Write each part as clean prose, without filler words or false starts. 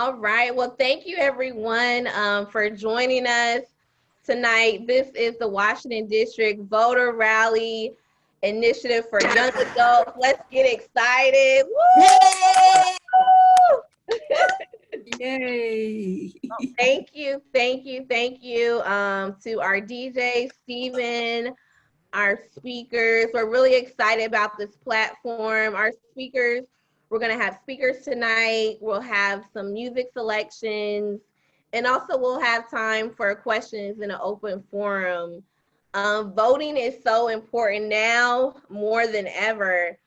All right. Well, thank you everyone for joining us tonight. This is the Washington District Voter Rally Initiative for Young Adults. Let's get excited. Woo! Yay! Thank you, thank you, thank you to our DJ, Steven, our speakers. We're really excited about this platform. Our speakers, we're going to have speakers tonight. We'll have some music selections, and also we'll have time for questions in an open forum. Voting is so important now more than ever.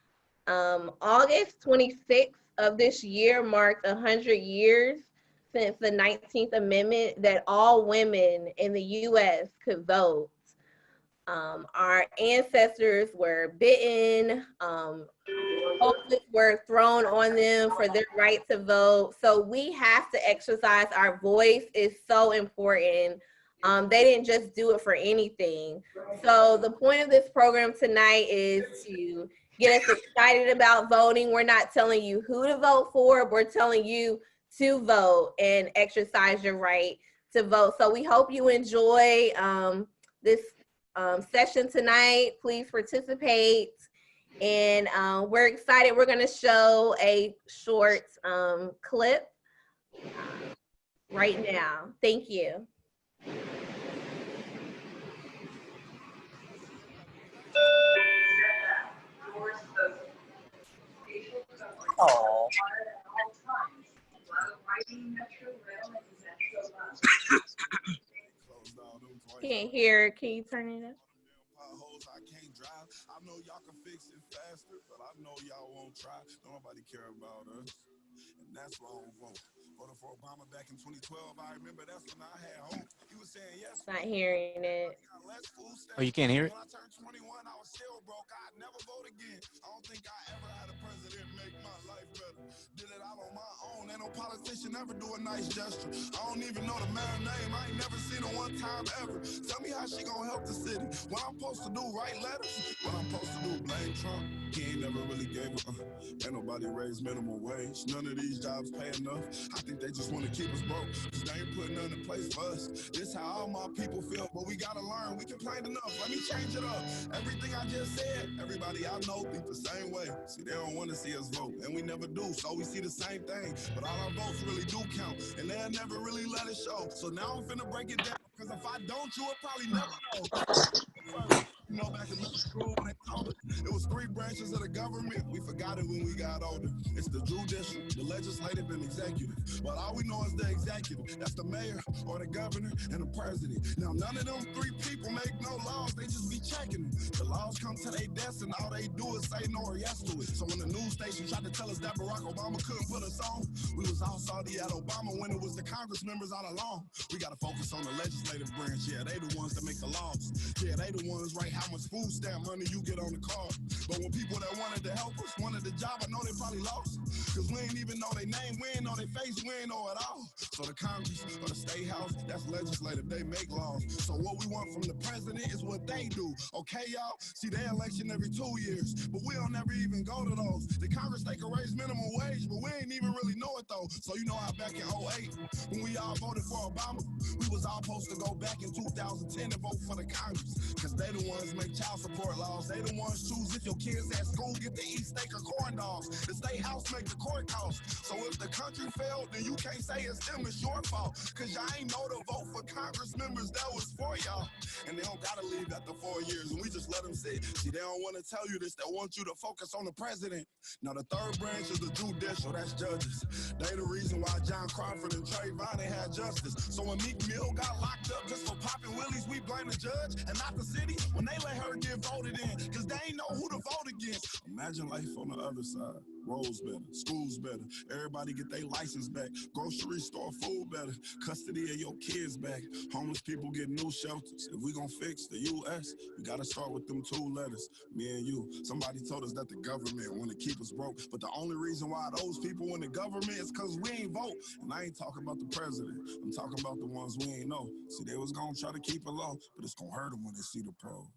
August 26th of this year marked 100 years since the 19th Amendment that all women in the U.S. could vote. Our ancestors were bitten, bullets were thrown on them for their right to vote. So we have to exercise our voice. It's so important. They didn't just do it for anything. So the point of this program tonight is to get us excited about voting. We're not telling you who to vote for. We're telling you to vote and exercise your right to vote. So we hope you enjoy this session tonight. Please participate. And we're excited. We're going to show a short clip right now. Thank you. Oh. Can't hear. Can you turn it up? I can't drive. I know y'all can fix it faster, but I know y'all won't try. Don't nobody care about us. And that's why I don't vote. Voted for Obama back in 2012. I remember that's when I had hope. He was saying yes. Not hearing it. Oh, you can't hear it? When I turned 21, I was still broke. I'd never vote again. I don't think I ever had a president make my life better. Did it all on my own. Ain't no politician ever do a nice gesture. I don't even know the man's name. I ain't never seen her one time ever. Tell me how she gonna help the city. What I'm supposed to do, write letters? What I'm supposed to do, blame Trump? He ain't never really gave a ain't nobody raised minimum wage. None of these jobs pay enough. I think they just want to keep us broke, cause they ain't putting nothing in place for us. This how all my people feel, but we gotta learn. We complained enough. Let me change it up. Everything I just said, everybody I know think the same way. See, they don't want to see us vote, and we never do, so we see the same thing. But all our votes really do count, and they'll never really let it show. So now I'm finna break it down, cause if I don't, you will probably never know. You know, back in middle school when they taught us, it was 3 branches of the government. We forgot it when we got older. It's the judicial, the legislative, and executive. But all we know is the executive. That's the mayor or the governor and the president. Now, none of them 3 people make no laws. They just be checking them. The laws come to their desk and all they do is say no or yes to it. So when the news station tried to tell us that Barack Obama couldn't put us on, we was all salty at Obama when it was the Congress members all along. We got to focus on the legislative branch. Yeah, they the ones that make the laws. Yeah, they the ones right how much food stamp money you get on the card. But when people that wanted to help us wanted the job, I know they probably lost. Cause we ain't even know their name, we ain't know their face, we ain't know it all. So the Congress or the State House, that's legislative, they make laws. So what we want from the president is what they do. Okay, y'all? See, they election every 2 years, but we don't never even go to those. The Congress, they can raise minimum wage, but we ain't even really know it though. So you know how back in 08, when we all voted for Obama, we was all supposed to go back in 2010 and vote for the Congress. Cause they the ones make child support laws. They the ones choose if your kids at school get to eat steak or corn dogs. The state house make the court costs. So if the country failed, then you can't say it's them, it's your fault. Cause y'all ain't know to vote for Congress members that was for y'all. And they don't gotta leave after 4 years, and we just let them sit. See, they don't want to tell you this. They want you to focus on the president. Now the third branch is the judicial, that's judges. They the reason why John Crawford and Trayvon ain't had justice. So when Meek Mill got locked up just for popping willies, we blame the judge and not the city when they let her get voted in, cause they ain't know who to vote against. Imagine life on the other side. Roads better, schools better, everybody get their license back, grocery store food better, custody of your kids back, homeless people get new shelters. If we gon' fix the U.S., we gotta start with them 2 letters, me and you. Somebody told us that the government wanna keep us broke, but the only reason why those people in the government is cause we ain't vote. And I ain't talking about the president, I'm talking about the ones we ain't know. See, they was gonna try to keep it low, but it's gonna hurt them when they see the pros.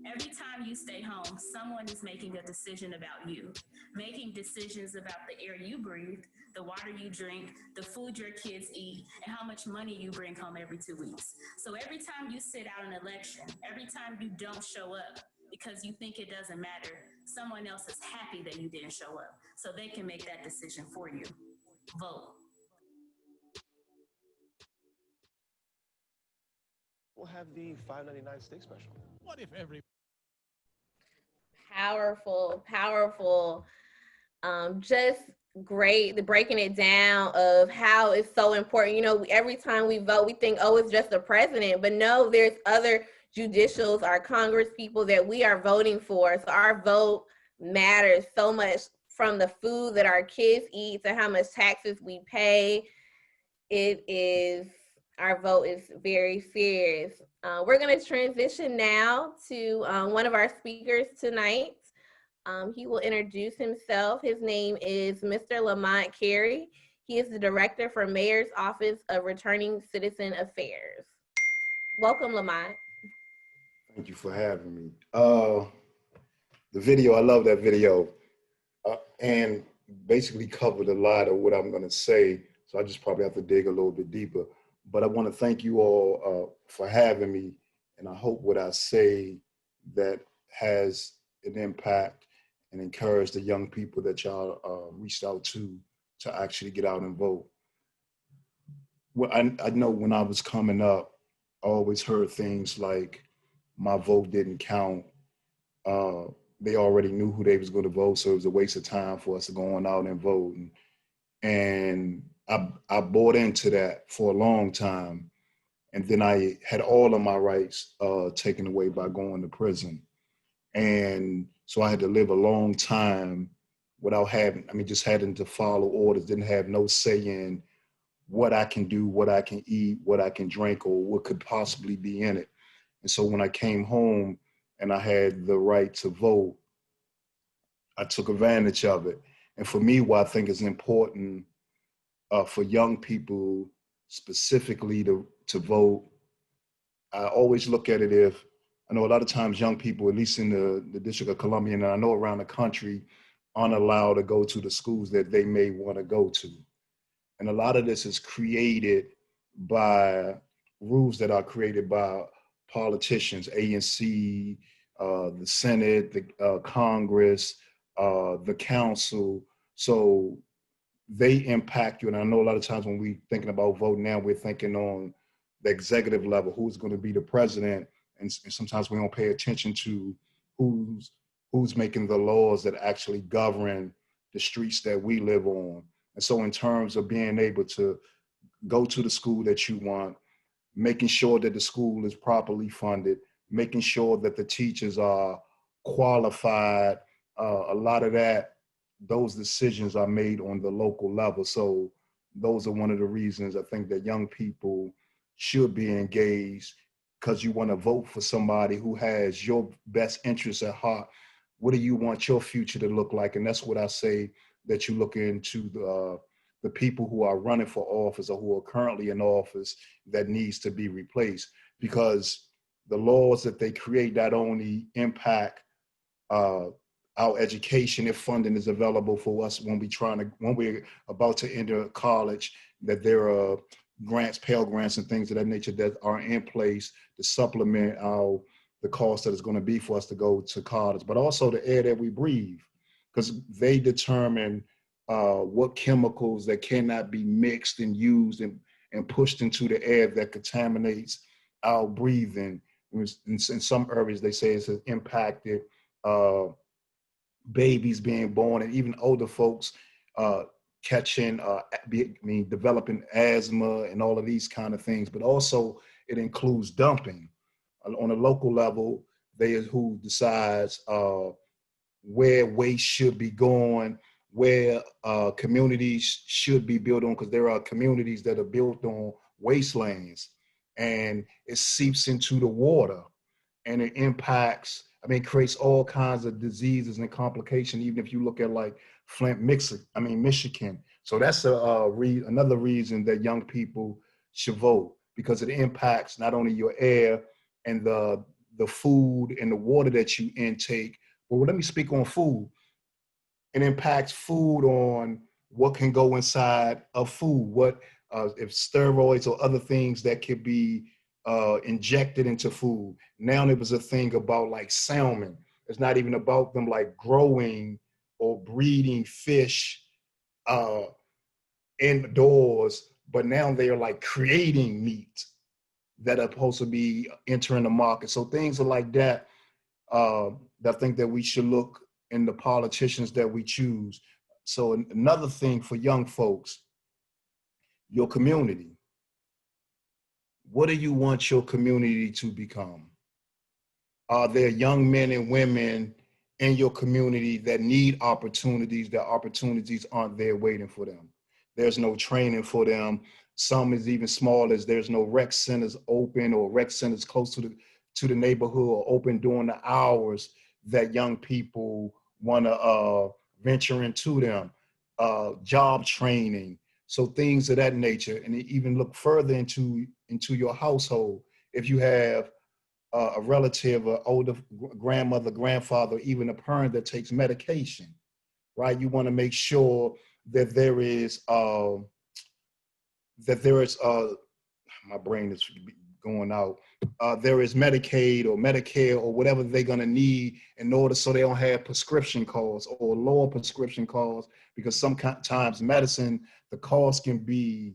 Every time you stay home, someone is making a decision about you, making decisions about the air you breathe, the water you drink, the food your kids eat, and how much money you bring home every 2 weeks. So every time you sit out an election, every time you don't show up because you think it doesn't matter, someone else is happy that you didn't show up, so they can make that decision for you. Vote. We'll have the $5.99 steak special. What if every Powerful, powerful. Just great, the breaking it down of how it's so important. You know, every time we vote, we think, oh, it's just the president, but no, there's other judicials, our Congress people that we are voting for. So our vote matters so much, from the food that our kids eat to how much taxes we pay. It is, our vote is very serious. We're going to transition now to one of our speakers tonight. He will introduce himself. His name is Mr. Lamont Carey. He is the Director for Mayor's Office of Returning Citizen Affairs. Welcome, Lamont. Thank you for having me. The video, I love that video, and basically covered a lot of what I'm going to say. So I just probably have to dig a little bit deeper. But I want to thank you all for having me, and I hope what I say that has an impact and encourage the young people that y'all reached out to actually get out and vote. Well, I know when I was coming up, I always heard things like, my vote didn't count. They already knew who they was going to vote, so it was a waste of time for us to go on out and vote. And I bought into that for a long time. And then I had all of my rights taken away by going to prison. And so I had to live a long time without just having to follow orders, didn't have no say in what I can do, what I can eat, what I can drink, or what could possibly be in it. And so when I came home and I had the right to vote, I took advantage of it. And for me, what I think is important for young people specifically to vote, I always look at it, I know a lot of times young people, at least in the District of Columbia, and I know around the country, aren't allowed to go to the schools that they may want to go to. And a lot of this is created by rules that are created by politicians, ANC, the Senate, the Congress, the council. So they impact you. And I know a lot of times when we're thinking about voting now, we're thinking on the executive level, who's going to be the president. And sometimes we don't pay attention to who's making the laws that actually govern the streets that we live on. And so in terms of being able to go to the school that you want, making sure that the school is properly funded, making sure that the teachers are qualified, a lot of those decisions are made on the local level. So those are one of the reasons I think that young people should be engaged, because you want to vote for somebody who has your best interests at heart. What do you want your future to look like? And that's what I say, that you look into the people who are running for office or who are currently in office that needs to be replaced, because the laws that they create not only impact our education, if funding is available for us when we're about to enter college, that there are grants, Pell Grants and things of that nature that are in place to supplement the cost that is going to be for us to go to college, but also the air that we breathe, because they determine what chemicals that cannot be mixed and used and pushed into the air that contaminates our breathing. In some areas, they say it's impacted babies being born and even older folks catching, developing asthma and all of these kind of things. But also it includes dumping. On a local level, who decides where waste should be going, where communities should be built on, because there are communities that are built on wastelands, and it seeps into the water, and it impacts, creates all kinds of diseases and complications, even if you look at like Flint, Michigan. So that's another reason that young people should vote, because it impacts not only your air and the the food and the water that you intake. But let me speak on food. It impacts food on what can go inside of food, what if steroids or other things that could be injected into food. Now it was a thing about like salmon. It's not even about them like growing or breeding fish indoors, but now they are like creating meat that are supposed to be entering the market. So things are like that. That I think that we should look in the politicians that we choose. So another thing for young folks, your community. What do you want your community to become? Are there young men and women in your community that need opportunities, that opportunities aren't there waiting for them? There's no training for them. Some is even small as there's no rec centers open or rec centers close to the neighborhood or open during the hours that young people want to venture into them. Job training, so things of that nature. And even look further into your household. If you have a relative, an older grandmother, grandfather, even a parent that takes medication, right? You want to make sure that there is my brain is going out. There is Medicaid or Medicare or whatever they're going to need in order so they don't have prescription costs or lower prescription costs, because sometimes medicine, the cost can be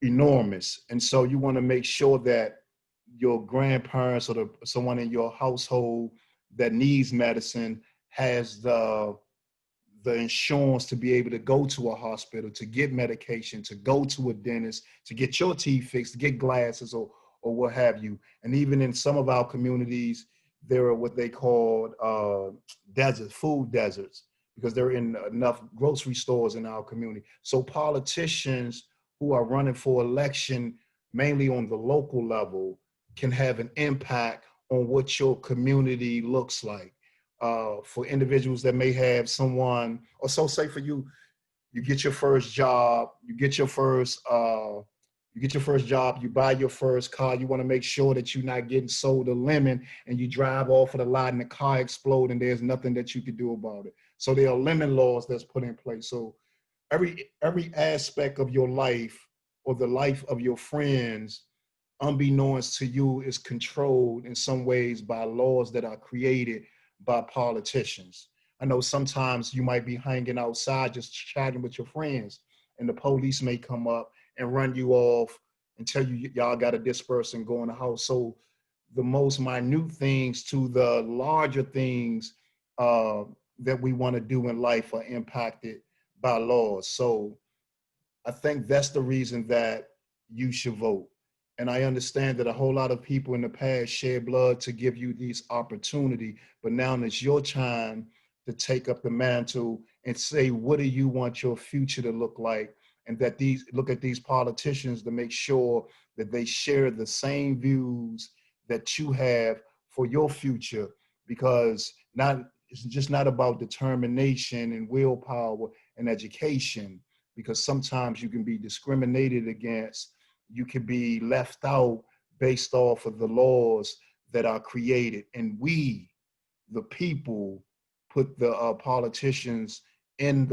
enormous. And so you want to make sure that your grandparents or someone in your household that needs medicine has the insurance to be able to go to a hospital, to get medication, to go to a dentist, to get your teeth fixed, to get glasses or what have you. And even in some of our communities, there are what they call deserts, food deserts, because there are enough grocery stores in our community. So politicians who are running for election, mainly on the local level, can have an impact on what your community looks like. For individuals that may have someone, or so say for you, you get your first job, you get your first job, you buy your first car, you want to make sure that you're not getting sold a lemon and you drive off of the lot and the car explodes and there's nothing that you can do about it. So there are lemon laws that's put in place. So every aspect of your life or the life of your friends, unbeknownst to you, is controlled in some ways by laws that are created by politicians. I know sometimes you might be hanging outside just chatting with your friends and the police may come up and run you off and tell you y'all got to disperse and go in the house. So the most minute things to the larger things that we want to do in life are impacted by laws. So I think that's the reason that you should vote. And I understand that a whole lot of people in the past shed blood to give you these opportunity, but now it's your time to take up the mantle and say, what do you want your future to look like? And that look at these politicians to make sure that they share the same views that you have for your future, because it's just not about determination and willpower and education, because sometimes you can be discriminated against. You can be left out based off of the laws that are created. And we, the people, put the politicians in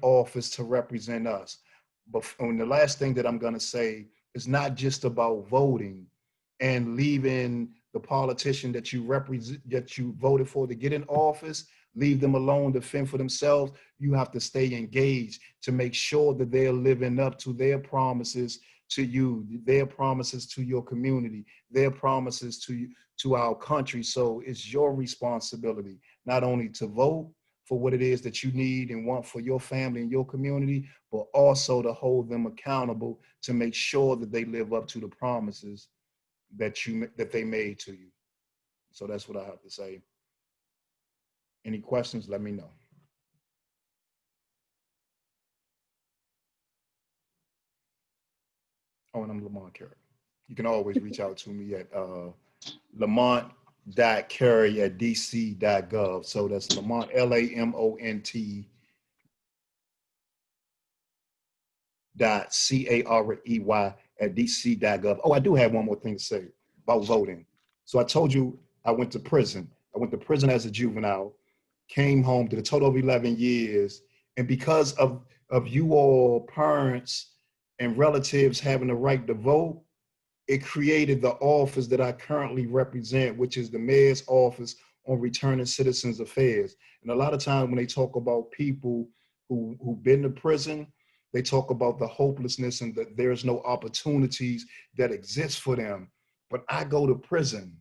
office to represent us. But the last thing that I'm going to say is not just about voting and leaving the politician that you represent, that you voted for to get in office, leave them alone to fend for themselves. You have to stay engaged to make sure that they're living up to their promises to you, their promises to your community, their promises to our country. So it's your responsibility not only to vote for what it is that you need and want for your family and your community, but also to hold them accountable to make sure that they live up to the promises that they made to you. So that's what I have to say. Any questions, let me know. Oh, and I'm Lamont Carey. You can always reach out to me at lamont.carey@dc.gov. So that's Lamont, LAMONT .CAREY@dc.gov. Oh, I do have one more thing to say. about voting. So I told you I went to prison. I went to prison as a juvenile, came home, did a total of 11 years. And because of you all parents and relatives having the right to vote, it created the office that I currently represent, which is the mayor's office on returning citizens affairs. And a lot of times when they talk about people who've been to prison, they talk about the hopelessness and that there's no opportunities that exist for them. But I go to prison,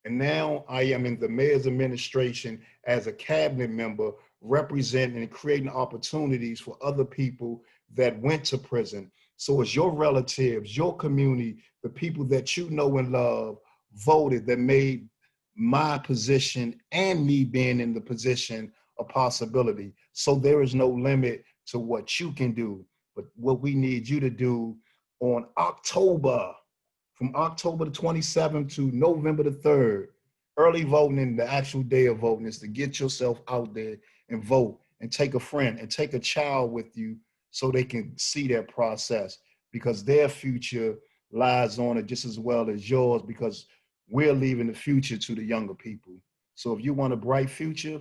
and now I am in the mayor's administration as a cabinet member, representing and creating opportunities for other people that went to prison. So it's your relatives, your community, the people that you know and love voted that made my position and me being in the position a possibility. So there is no limit to what you can do. But what we need you to do on October, from October the 27th to November the 3rd, early voting and the actual day of voting is to get yourself out there and vote, and take a friend and take a child with you so they can see that process, because their future lies on it just as well as yours, because we're leaving the future to the younger people. So if you want a bright future,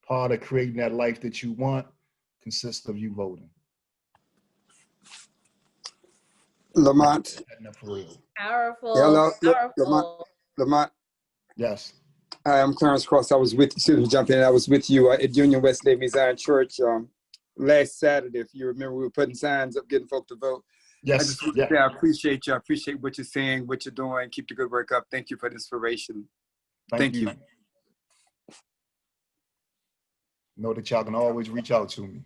part of creating that life that you want consists of you voting. Lamont. For real. Powerful. Hello, Powerful. Lamont. Yes. Hi, I'm Clarence Cross. I was with you, Susan jump in. I was with you at Union West Lady Zion Church last Saturday. If you remember, we were putting signs up, getting folk to vote. Yes. I just want to say I appreciate you. I appreciate what you're saying, what you're doing. Keep the good work up. Thank you for the inspiration. Thank you. Know that y'all can always reach out to me.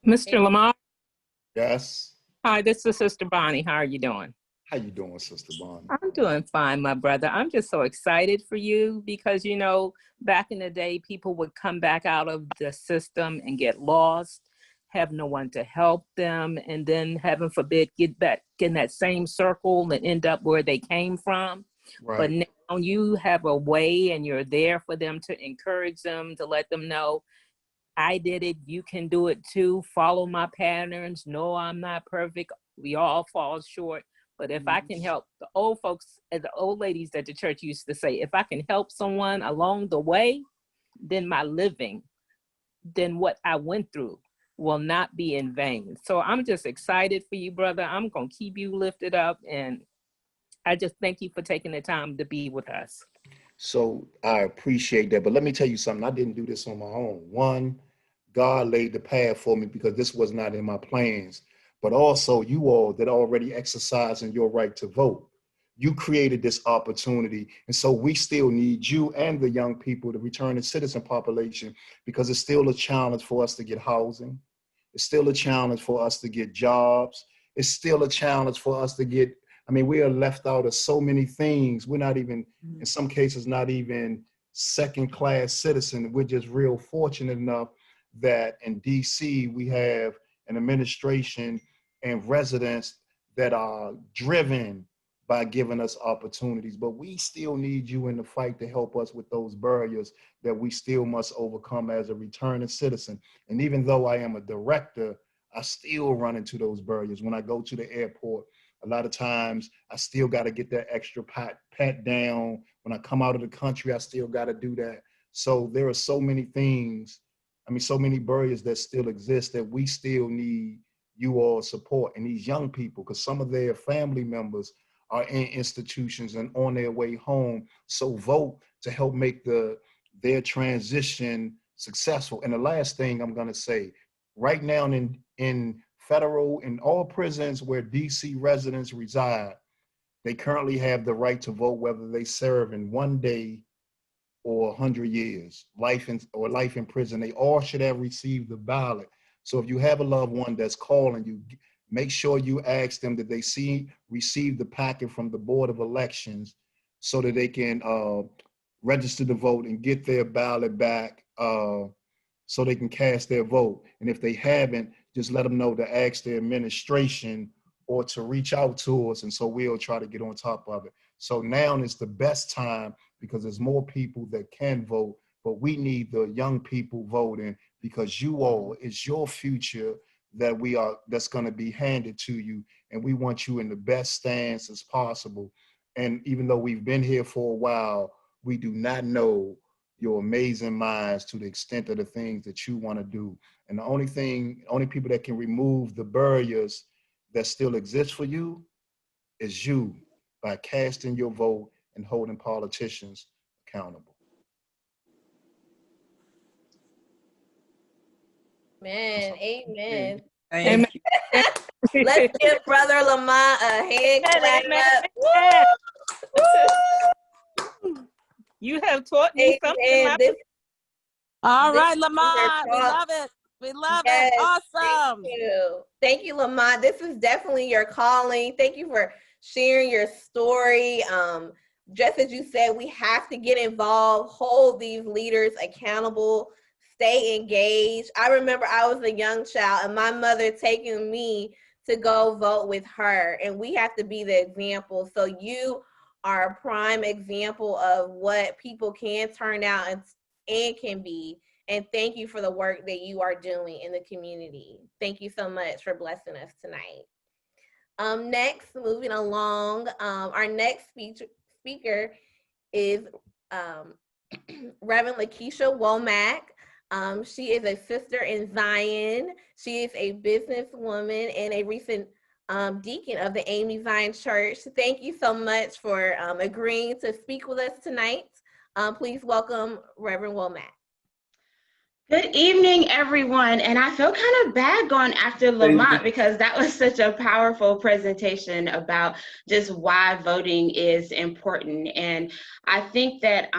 Mr. Lamont. Yes. Hi, this is Sister Bonnie. How are you doing? How you doing, Sister Bonnie? I'm doing fine, my brother. I'm just so excited for you because, you know, back in the day, people would come back out of the system and get lost, have no one to help them, and then, heaven forbid, get back in that same circle and end up where they came from. Right. But now you have a way, and you're there for them to encourage them, to let them know, I did it, you can do it too. Follow my patterns. No, I'm not perfect. We all fall short. But if I can help the old folks and the old ladies that the church used to say, if I can help someone along the way, then my living, then what I went through will not be in vain. So I'm just excited for you, brother. I'm going to keep you lifted up. And I just thank you for taking the time to be with us. So I appreciate that. But let me tell you something. I didn't do this on my own. One, God laid the path for me because this was not in my plans. But also you all that are already exercising your right to vote. You created this opportunity. And so we still need you and the young people, the returning citizen population, because it's still a challenge for us to get housing. It's still a challenge for us to get jobs. It's still a challenge for us to get, I mean, we are left out of so many things. We're not even, in some cases, not even second-class citizen. We're just real fortunate enough that in DC, we have an administration and residents that are driven by giving us opportunities. But we still need you in the fight to help us with those barriers that we still must overcome as a returning citizen. And even though I am a director, I still run into those barriers. When I go to the airport, a lot of times I still got to get that extra pat down. When I come out of the country, I still got to do that. So there are so many things, I mean, so many barriers that still exist that we still need you all support. And these young people, because some of their family members are in institutions and on their way home. So vote to help make their transition successful. And the last thing I'm going to say, right now in federal, in all prisons where DC residents reside, they currently have the right to vote whether they serve in 1 day or 100 years, life in prison. They all should have received the ballot. So if you have a loved one that's calling you, make sure you ask them that they receive the packet from the Board of Elections so that they can register to vote and get their ballot back so they can cast their vote. And if they haven't, just let them know to ask their administration or to reach out to us. And so we'll try to get on top of it. So now is the best time because there's more people that can vote, but we need the young people voting because you all, it's your future that's going to be handed to you. And we want you in the best stance as possible. And even though we've been here for a while, we do not know your amazing minds to the extent of the things that you want to do. And the only people that can remove the barriers that still exist for you is you, by casting your vote and holding politicians accountable. Man, amen. Amen. Let's give Brother Lamont a hand clap. You have taught me something. All right, Lamont, we love it. We love it. Awesome. Thank you, Lamont. This is definitely your calling. Thank you for sharing your story. Just as you said, we have to get involved, hold these leaders accountable, stay engaged. I remember I was a young child and my mother taking me to go vote with her, and we have to be the example. So you are a prime example of what people can turn out and can be. And thank you for the work that you are doing in the community. Thank you so much for blessing us tonight. Next, moving along, our next speaker is Reverend Lakeisha Womack. She is a sister in Zion. She is a businesswoman and a recent deacon of the AME Zion Church. Thank you so much for agreeing to speak with us tonight. Please welcome Reverend Womack. Good evening, everyone. And I feel kind of bad going after Lamont because that was such a powerful presentation about just why voting is important. And I think that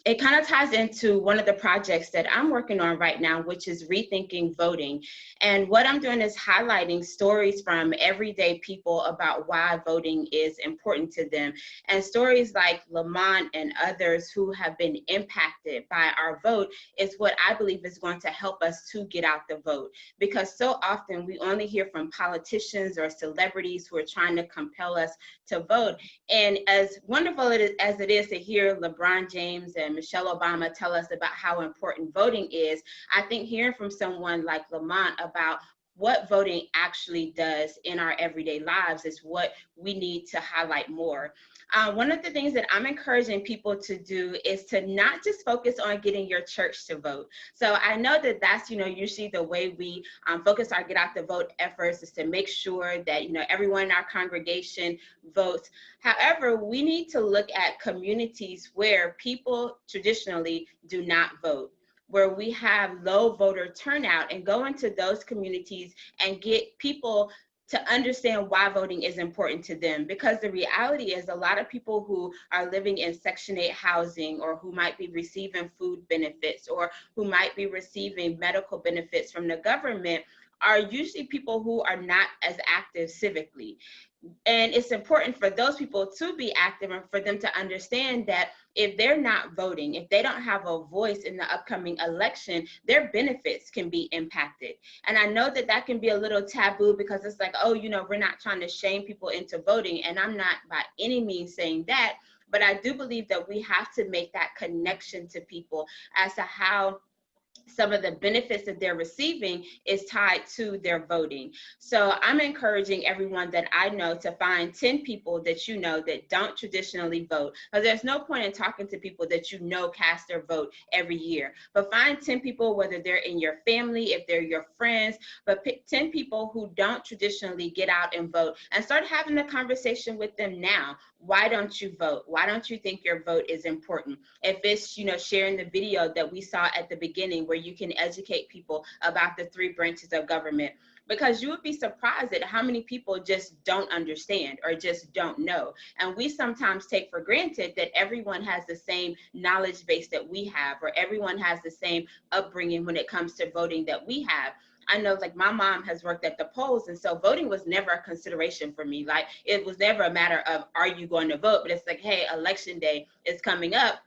it kind of ties into one of the projects that I'm working on right now, which is Rethinking Voting. And what I'm doing is highlighting stories from everyday people about why voting is important to them. And stories like Lamont and others who have been impacted by our vote is what I believe is going to help us to get out the vote, because so often we only hear from politicians or celebrities who are trying to compel us to vote. And as wonderful as it is to hear LeBron James and Michelle Obama tell us about how important voting is, I think hearing from someone like Lamont about what voting actually does in our everyday lives is what we need to highlight more. One of the things that I'm encouraging people to do is to not just focus on getting your church to vote. So I know that that's, usually the way we focus our get out the vote efforts, is to make sure that, everyone in our congregation votes. However, we need to look at communities where people traditionally do not vote, where we have low voter turnout, and go into those communities and get people to understand why voting is important to them. Because the reality is a lot of people who are living in Section 8 housing, or who might be receiving food benefits, or who might be receiving medical benefits from the government, are usually people who are not as active civically. And it's important for those people to be active and for them to understand that if they're not voting, if they don't have a voice in the upcoming election, their benefits can be impacted. And I know that that can be a little taboo, because it's like, oh, we're not trying to shame people into voting. And I'm not by any means saying that, but I do believe that we have to make that connection to people as to how some of the benefits that they're receiving is tied to their voting. So I'm encouraging everyone that I know to find 10 people that that don't traditionally vote. Because there's no point in talking to people that cast their vote every year. But find 10 people, whether they're in your family, if they're your friends, but pick 10 people who don't traditionally get out and vote, and start having a conversation with them now. Why don't you vote? Why don't you think your vote is important? If it's, sharing the video that we saw at the beginning, where you can educate people about the 3 branches of government, because you would be surprised at how many people just don't understand or just don't know. And we sometimes take for granted that everyone has the same knowledge base that we have, or everyone has the same upbringing when it comes to voting that we have. I know, like, my mom has worked at the polls, and so voting was never a consideration for me. Like, it was never a matter of, are you going to vote? But it's like, hey, election day is coming up.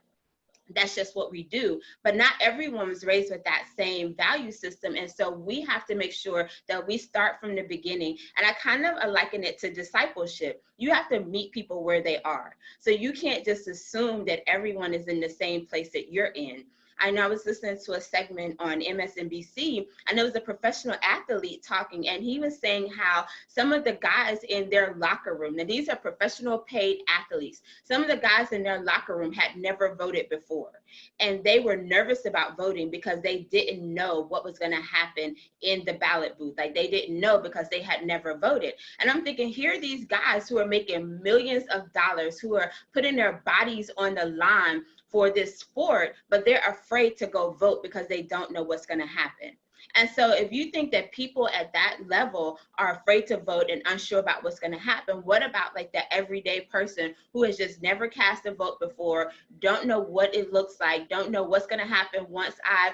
That's just what we do. But not everyone was raised with that same value system. And so we have to make sure that we start from the beginning. And I kind of liken it to discipleship. You have to meet people where they are. So you can't just assume that everyone is in the same place that you're in. I know I was listening to a segment on MSNBC, and there was a professional athlete talking, and he was saying how some of the guys in their locker room, and these are professional paid athletes, some of the guys in their locker room had never voted before. And they were nervous about voting because they didn't know what was going to happen in the ballot booth. Like, they didn't know because they had never voted. And I'm thinking, here are these guys who are making millions of dollars, who are putting their bodies on the line for this sport, but they're afraid to go vote because they don't know what's going to happen. And so if you think that people at that level are afraid to vote and unsure about what's going to happen, what about like the everyday person who has just never cast a vote before, don't know what it looks like, don't know what's going to happen once I,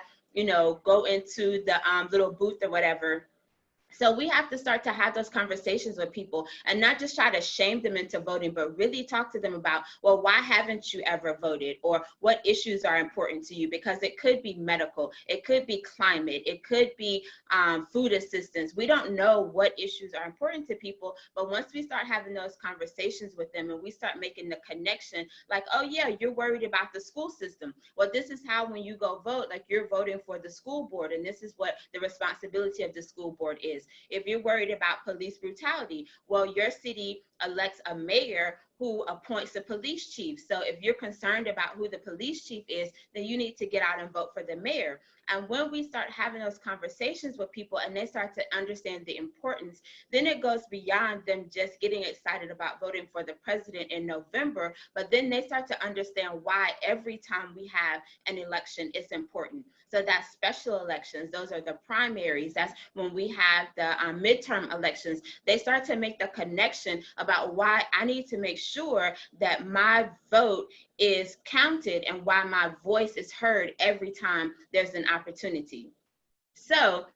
go into the little booth or whatever? So we have to start to have those conversations with people and not just try to shame them into voting, but really talk to them about, well, why haven't you ever voted? Or what issues are important to you? Because it could be medical, it could be climate, it could be food assistance. We don't know what issues are important to people, but once we start having those conversations with them and we start making the connection, like, oh yeah, you're worried about the school system. Well, this is how when you go vote, like, you're voting for the school board, and this is what the responsibility of the school board is. If you're worried about police brutality, well, your city elects a mayor who appoints a police chief. So if you're concerned about who the police chief is, then you need to get out and vote for the mayor. And when we start having those conversations with people and they start to understand the importance, then it goes beyond them just getting excited about voting for the president in November, but then they start to understand why every time we have an election, it's important. So that's special elections. Those are the primaries. That's when we have the midterm elections. They start to make the connection about why I need to make sure that my vote is counted and why my voice is heard every time there's an opportunity. So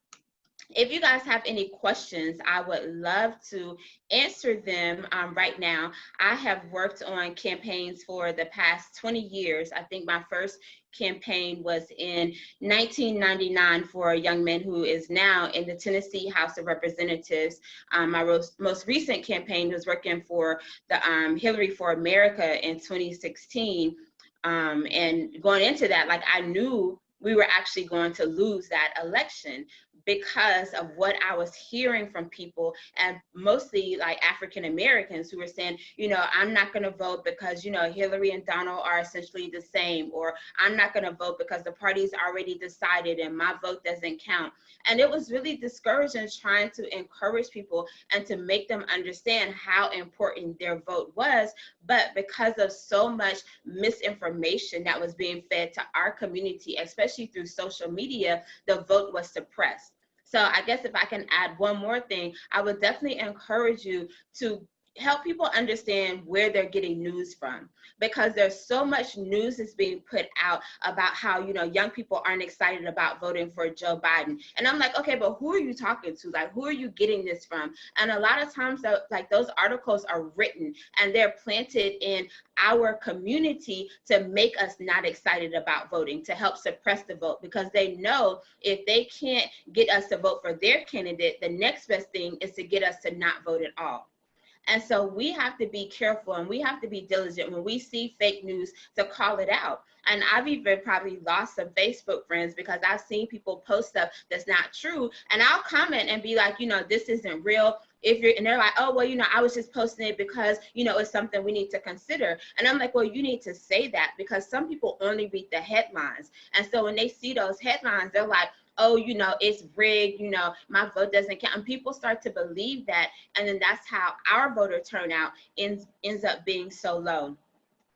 if you guys have any questions, I would love to answer them right now. I have worked on campaigns for the past 20 years. I think my first campaign was in 1999 for a young man who is now in the Tennessee House of Representatives. My most recent campaign was working for the Hillary for America in 2016. And going into that, like, I knew we were actually going to lose that election because of what I was hearing from people, and mostly like African Americans who were saying, I'm not going to vote because, Hillary and Donald are essentially the same, or I'm not going to vote because the party's already decided and my vote doesn't count. And it was really discouraging trying to encourage people and to make them understand how important their vote was. But because of so much misinformation that was being fed to our community, especially through social media, the vote was suppressed. So I guess if I can add one more thing, I would definitely encourage you to help people understand where they're getting news from, because there's so much news that's being put out about how, young people aren't excited about voting for Joe Biden. And I'm like, okay, but who are you talking to? Like, who are you getting this from? And a lot of times, like, those articles are written and they're planted in our community to make us not excited about voting, to help suppress the vote, because they know if they can't get us to vote for their candidate, the next best thing is to get us to not vote at all. And so we have to be careful and we have to be diligent when we see fake news to call it out. And I've even probably lost some Facebook friends because I've seen people post stuff that's not true. And I'll comment and be like, this isn't real. And they're like, oh, well, I was just posting it because, it's something we need to consider. And I'm like, well, you need to say that, because some people only read the headlines. And so when they see those headlines, they're like, oh, it's rigged, my vote doesn't count. And people start to believe that. And then that's how our voter turnout ends up being so low.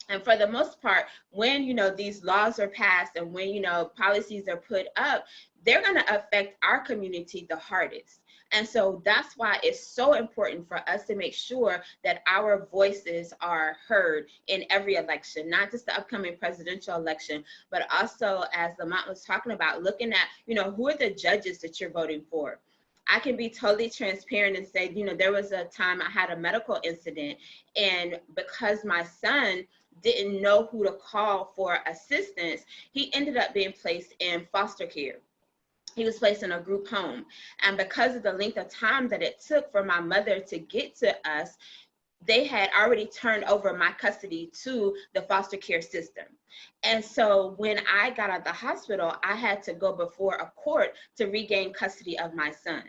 And for the most part, when, these laws are passed and when, policies are put up, they're going to affect our community the hardest. And so that's why it's so important for us to make sure that our voices are heard in every election, not just the upcoming presidential election, but also, as Lamont was talking about, looking at, who are the judges that you're voting for. I can be totally transparent and say, there was a time I had a medical incident, and because my son didn't know who to call for assistance, he ended up being placed in foster care. He was placed in a group home. And because of the length of time that it took for my mother to get to us, they had already turned over my custody to the foster care system. And so when I got out of the hospital, I had to go before a court to regain custody of my son.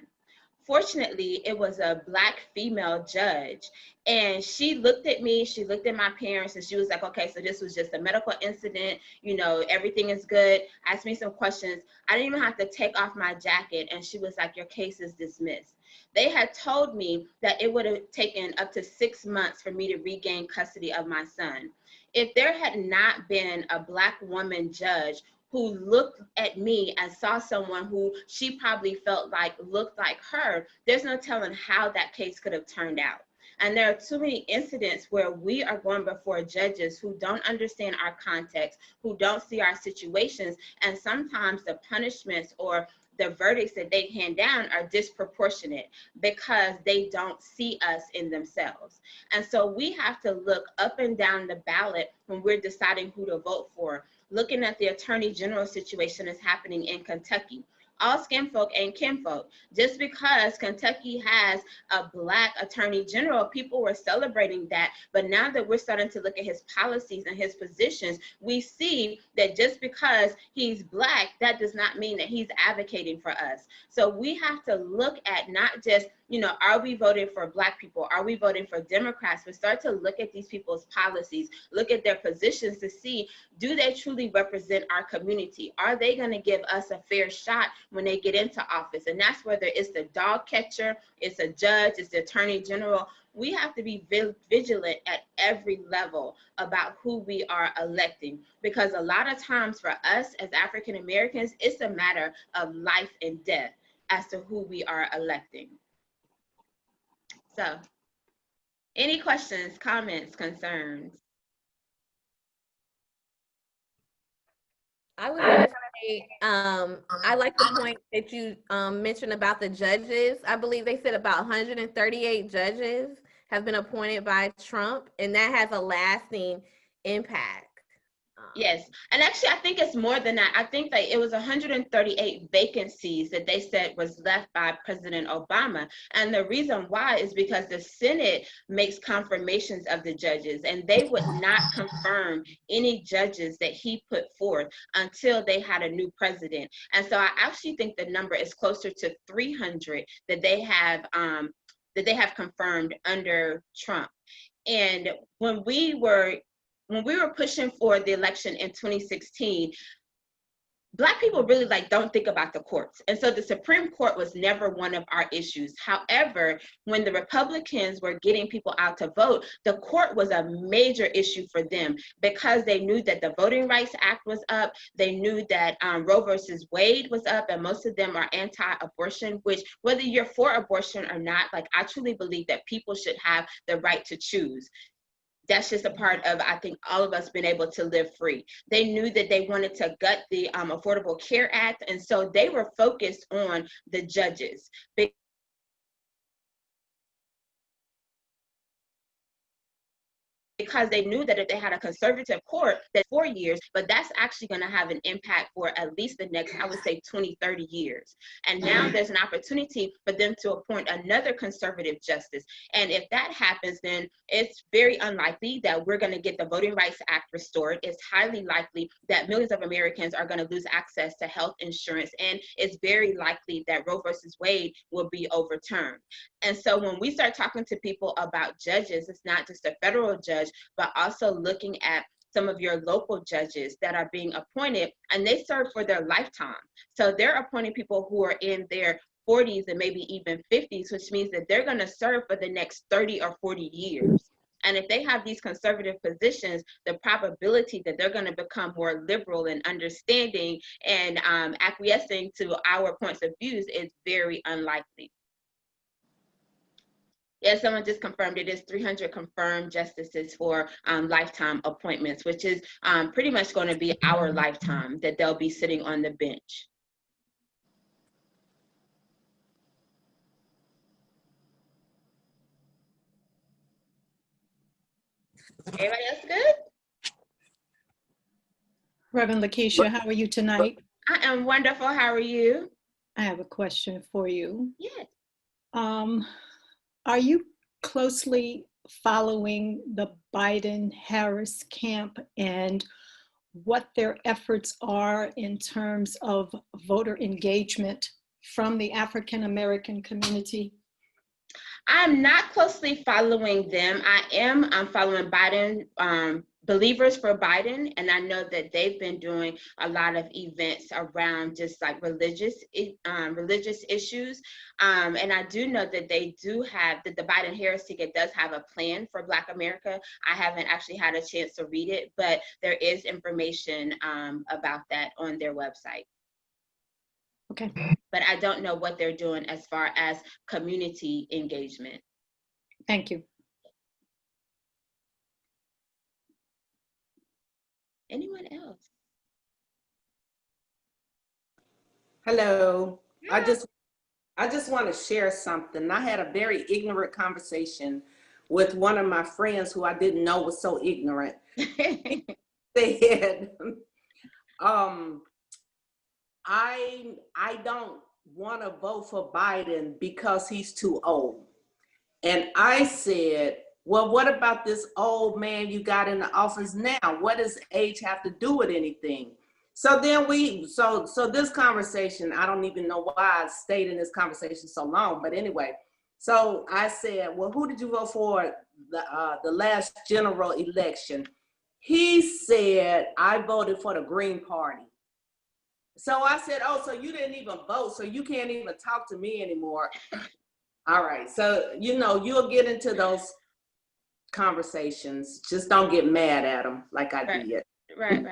Fortunately, it was a Black female judge, and she looked at me, she looked at my parents, and she was like, okay, so this was just a medical incident, you know, everything is good. Asked me some questions. I didn't even have to take off my jacket, and she was like, your case is dismissed. They had told me that it would have taken up to 6 months for me to regain custody of my son. If there had not been a Black woman judge who looked at me and saw someone who she probably felt like looked like her, there's no telling how that case could have turned out. And there are too many incidents where we are going before judges who don't understand our context, who don't see our situations, and sometimes the punishments or the verdicts that they hand down are disproportionate because they don't see us in themselves. And so we have to look up and down the ballot when we're deciding who to vote for. Looking at the Attorney General situation that's happening in Kentucky. All skin folk ain't kinfolk. Just because Kentucky has a Black Attorney General, people were celebrating that. But now that we're starting to look at his policies and his positions, we see that just because he's Black, that does not mean that he's advocating for us. So we have to look at not just, you know, are we voting for Black people? Are we voting for Democrats? We start to look at these people's policies, look at their positions to see, do they truly represent our community? Are they going to give us a fair shot when they get into office? And that's whether it's the dog catcher, it's a judge, it's the Attorney General. We have to be vigilant at every level about who we are electing, because a lot of times for us as African Americans, it's a matter of life and death as to who we are electing. So, any questions, comments, concerns? I was going to say, I like the point that you mentioned about the judges. I believe they said about 138 judges have been appointed by Trump, and that has a lasting impact. Yes, and actually I think it's more than that. I think that it was 138 vacancies that they said was left by President Obama. And the reason why is because the Senate makes confirmations of the judges, and they would not confirm any judges that he put forth until they had a new president. And so I actually think the number is closer to 300 that they have confirmed under Trump. And when we were pushing for the election in 2016, Black people really don't think about the courts. And so the Supreme Court was never one of our issues. However, when the Republicans were getting people out to vote, the court was a major issue for them because they knew that the Voting Rights Act was up. They knew that Roe versus Wade was up, and most of them are anti-abortion, which whether you're for abortion or not, I truly believe that people should have the right to choose. That's just a part of, I think, all of us being able to live free. They knew that they wanted to gut the Affordable Care Act, and so they were focused on the judges. Because they knew that if they had a conservative court, that's 4 years, but that's actually going to have an impact for at least the next, I would say, 20, 30 years. And now there's an opportunity for them to appoint another conservative justice. And if that happens, then it's very unlikely that we're going to get the Voting Rights Act restored. It's highly likely that millions of Americans are going to lose access to health insurance. And it's very likely that Roe versus Wade will be overturned. And so when we start talking to people about judges, it's not just a federal judge, but also looking at some of your local judges that are being appointed, and they serve for their lifetime. So they're appointing people who are in their 40s and maybe even 50s, which means that they're going to serve for the next 30 or 40 years. And if they have these conservative positions, the probability that they're going to become more liberal and understanding and acquiescing to our points of views is very unlikely. Yeah, someone just confirmed it is 300 confirmed justices for lifetime appointments, which is pretty much going to be our lifetime that they'll be sitting on the bench. Everybody else good? Reverend Lakeisha, how are you tonight? I am wonderful. How are you? I have a question for you. Yes. Are you closely following the Biden-Harris camp and what their efforts are in terms of voter engagement from the African American community? I'm not closely following them. I'm following Biden, Believers for Biden, and I know that they've been doing a lot of events around just like religious issues. And I do know that they do have, that the Biden-Harris ticket does have a plan for Black America. I haven't actually had a chance to read it, but there is information about that on their website. Okay. But I don't know what they're doing as far as community engagement. Thank you. Anyone else? Hello. I just want to share something. I had a very ignorant conversation with one of my friends who I didn't know was so ignorant. They said, I don't want to vote for Biden because he's too old. And I said, well, what about this old man you got in the office now? What does age have to do with anything? So then so this conversation, I don't even know why I stayed in this conversation so long, but anyway, so I said, well, who did you vote for the last general election? He said, I voted for the Green Party. So I said, oh, so you didn't even vote, so you can't even talk to me anymore. All right, so, you'll get into those conversations. Just don't get mad at them like I did. Right.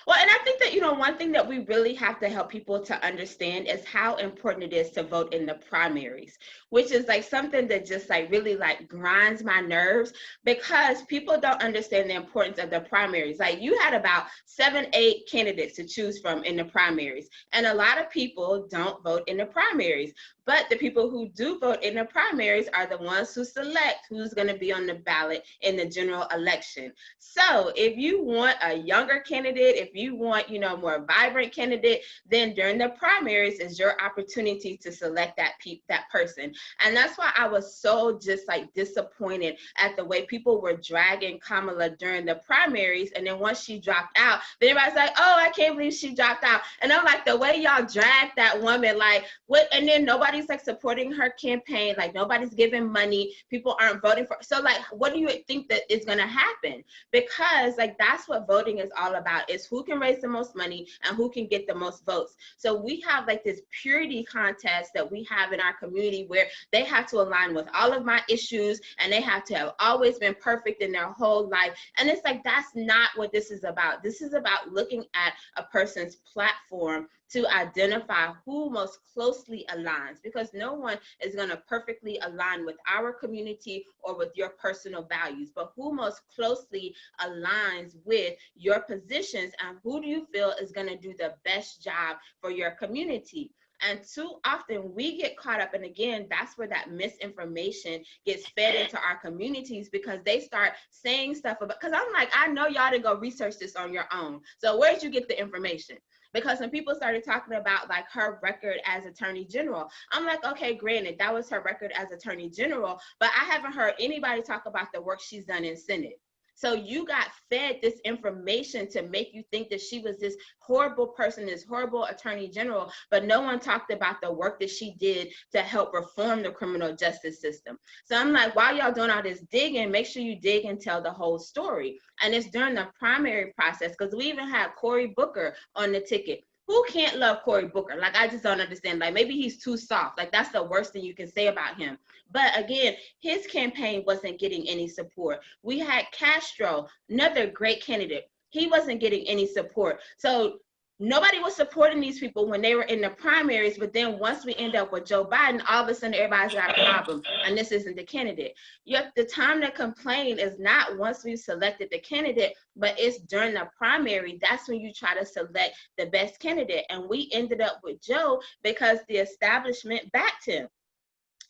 Well, and I think that, one thing that we really have to help people to understand is how important it is to vote in the primaries, which is like something that just like really like grinds my nerves, because people don't understand the importance of the primaries. Like you had about 7-8 candidates to choose from in the primaries, and a lot of people don't vote in the primaries. But the people who do vote in the primaries are the ones who select who's going to be on the ballot in the general election. So if you want a younger candidate, if you want, more vibrant candidate, then during the primaries is your opportunity to select that person. And that's why I was so just like disappointed at the way people were dragging Kamala during the primaries. And then once she dropped out, then everybody's like, oh, I can't believe she dropped out. And I'm like, the way y'all dragged that woman, like what? And then nobody's like supporting her campaign, like nobody's giving money, people aren't voting for. So like, what do you think that is going to happen? Because like that's what voting is all about, is who can raise the most money and who can get the most votes. So we have like this purity contest that we have in our community where they have to align with all of my issues and they have to have always been perfect in their whole life. And it's like, that's not what this is about. This is about looking at a person's platform to identify who most closely aligns, because no one is going to perfectly align with our community or with your personal values, but who most closely aligns with your positions and who do you feel is going to do the best job for your community. And too often we get caught up, and again, that's where that misinformation gets fed into our communities, because they start saying stuff about, because I'm like, I know y'all didn't go research this on your own. So where did you get the information? Because when people started talking about like her record as Attorney General, I'm like, okay, granted, that was her record as Attorney General, but I haven't heard anybody talk about the work she's done in Senate. So you got fed this information to make you think that she was this horrible person, this horrible Attorney General, but no one talked about the work that she did to help reform the criminal justice system. So I'm like, while y'all doing all this digging, make sure you dig and tell the whole story. And it's during the primary process, because we even had Cory Booker on the ticket. Who can't love Cory Booker? Like, I just don't understand. Like, maybe he's too soft. Like, that's the worst thing you can say about him. But again, his campaign wasn't getting any support. We had Castro, another great candidate. He wasn't getting any support. So nobody was supporting these people when they were in the primaries, but then once we end up with Joe Biden, all of a sudden everybody's got a problem, and this isn't the candidate. Yet the time to complain is not once we've selected the candidate, but it's during the primary. That's when you try to select the best candidate. And we ended up with Joe because the establishment backed him.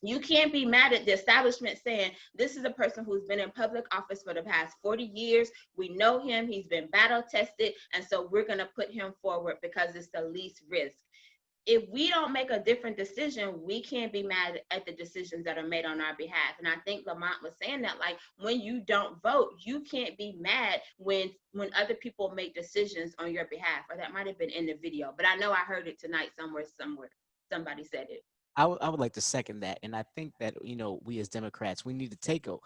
You can't be mad at the establishment saying, this is a person who's been in public office for the past 40 years. We know him, he's been battle tested, and so we're gonna put him forward because it's the least risk. if we don't make a different decision, we can't be mad at the decisions that are made on our behalf. And I think Lamont was saying that, like, when you don't vote, you can't be mad when other people make decisions on your behalf. Or that might have been in the video, but I know I heard it tonight somewhere. Somebody said it. I would like to second that. And I think that, you know, we as Democrats, we need to take a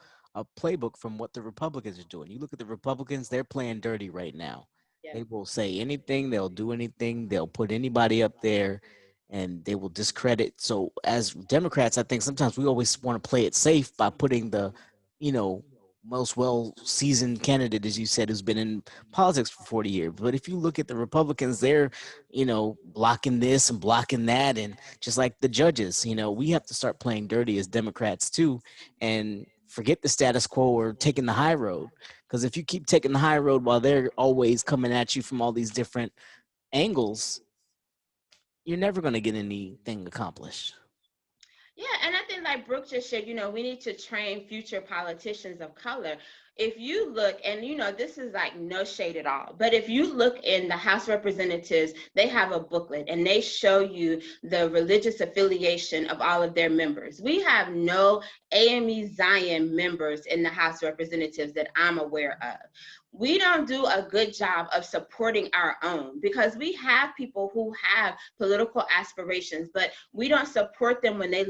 playbook from what the Republicans are doing. You look at the Republicans, they're playing dirty right now. They will say anything, they'll do anything, they'll put anybody up there, and they will discredit. So as Democrats, I think sometimes we always want to play it safe by putting the, you know, most well-seasoned candidate, as you said, who's been in politics for 40 years. But if you look at the Republicans, they're, you know, blocking this and blocking that. And just like the judges, you know, we have to start playing dirty as Democrats too, and forget the status quo or taking the high road. Because if you keep taking the high road while they're always coming at you from all these different angles, you're never going to get anything accomplished. Yeah, and I think like Brooke just said, you know, we need to train future politicians of color. If you look, and you know, this is like no shade at all, but if you look in the House of Representatives, they have a booklet and they show you the religious affiliation of all of their members. We have no AME Zion members in the House of Representatives that I'm aware of. We don't do a good job of supporting our own, because we have people who have political aspirations, but we don't support them when they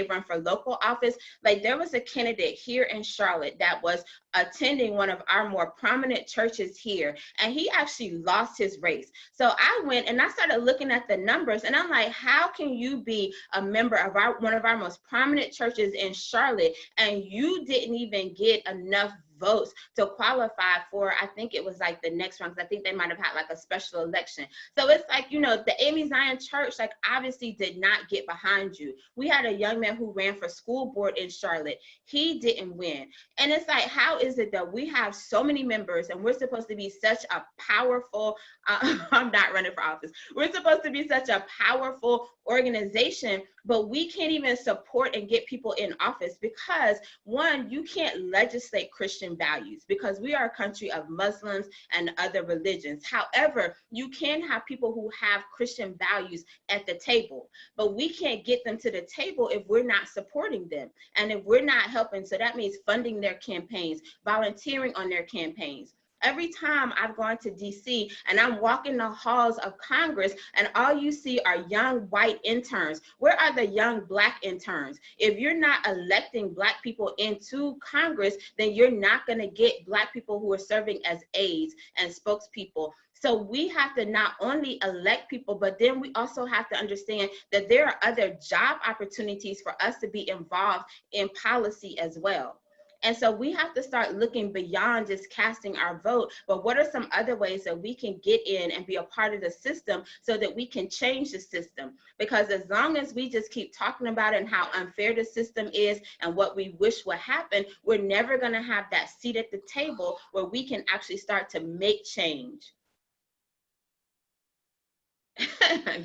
run for local office. Like, there was a candidate here in Charlotte that was attending one of our more prominent churches here, and he actually lost his race. So I went and I started looking at the numbers, and I'm like, how can you be a member of one of our most prominent churches in Charlotte and you didn't even get enough votes to qualify for, I think it was like the next one, because I think they might have had like a special election. So it's like, you know, the AME Zion Church, like, obviously did not get behind you. We had a young man who ran for school board in Charlotte. He didn't win. And it's like, how is it that we have so many members and we're supposed to be such a powerful, I'm not running for office. We're supposed to be such a powerful organization, but we can't even support and get people in office because, one, you can't legislate Christian values because we are a country of Muslims and other religions. However, you can have people who have Christian values at the table, but we can't get them to the table if we're not supporting them and if we're not helping. So that means funding their campaigns, volunteering on their campaigns. Every time I've gone to DC and I'm walking the halls of Congress and all you see are young white interns. Where are the young Black interns? If you're not electing Black people into Congress, then you're not going to get Black people who are serving as aides and spokespeople. So we have to not only elect people, but then we also have to understand that there are other job opportunities for us to be involved in policy as well. And so we have to start looking beyond just casting our vote, but what are some other ways that we can get in and be a part of the system so that we can change the system? Because as long as we just keep talking about it and how unfair the system is and what we wish would happen, we're never going to have that seat at the table where we can actually start to make change.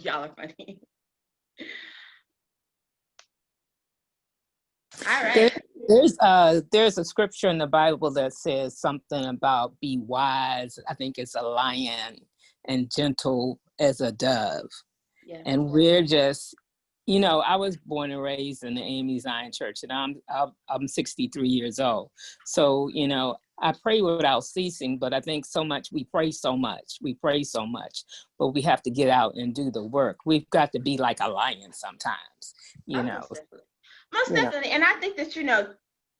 Y'all are funny. All right. There's a scripture in the Bible that says something about be wise. I think it's a lion and gentle as a dove. Yeah. And we're just, you know, I was born and raised in the AME Zion Church, and I'm 63 years old. So, you know, I pray without ceasing, but I think we pray so much, but we have to get out and do the work. We've got to be like a lion sometimes, you know. Most definitely. And I think that, you know,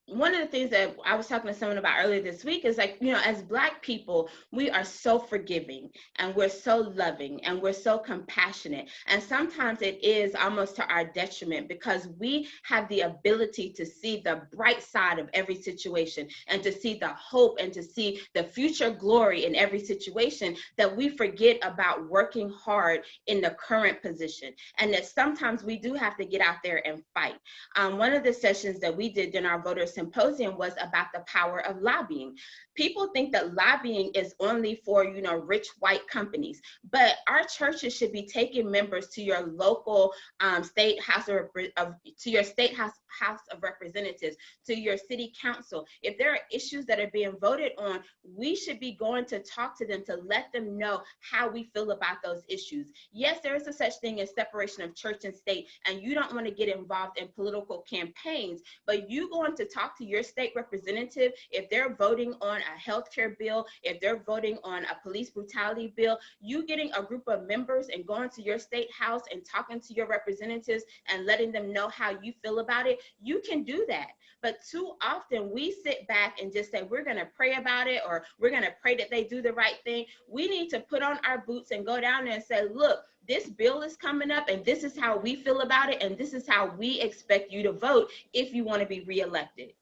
one of the things that I was talking to someone about earlier this week is like, you know, as Black people, we are so forgiving and we're so loving and we're so compassionate. And sometimes it is almost to our detriment because we have the ability to see the bright side of every situation and to see the hope and to see the future glory in every situation, that we forget about working hard in the current position. And that sometimes we do have to get out there and fight. One of the sessions that we did in our voter symposium was about the power of lobbying. People think that lobbying is only for, rich white companies, but our churches should be taking members to your local state house to your state house of representatives, to your city council. If there are issues that are being voted on, we should be going to talk to them to let them know how we feel about those issues. Yes, there is a such thing as separation of church and state, and you don't want to get involved in political campaigns, but you going to talk to your state representative if they're voting on a healthcare bill, if they're voting on a police brutality bill, you getting a group of members and going to your state house and talking to your representatives and letting them know how you feel about it, you can do that. But too often we sit back and just say, we're going to pray about it, or we're going to pray that they do the right thing. We need to put on our boots and go down there and say, look, this bill is coming up and this is how we feel about it. And this is how we expect you to vote if you want to be reelected.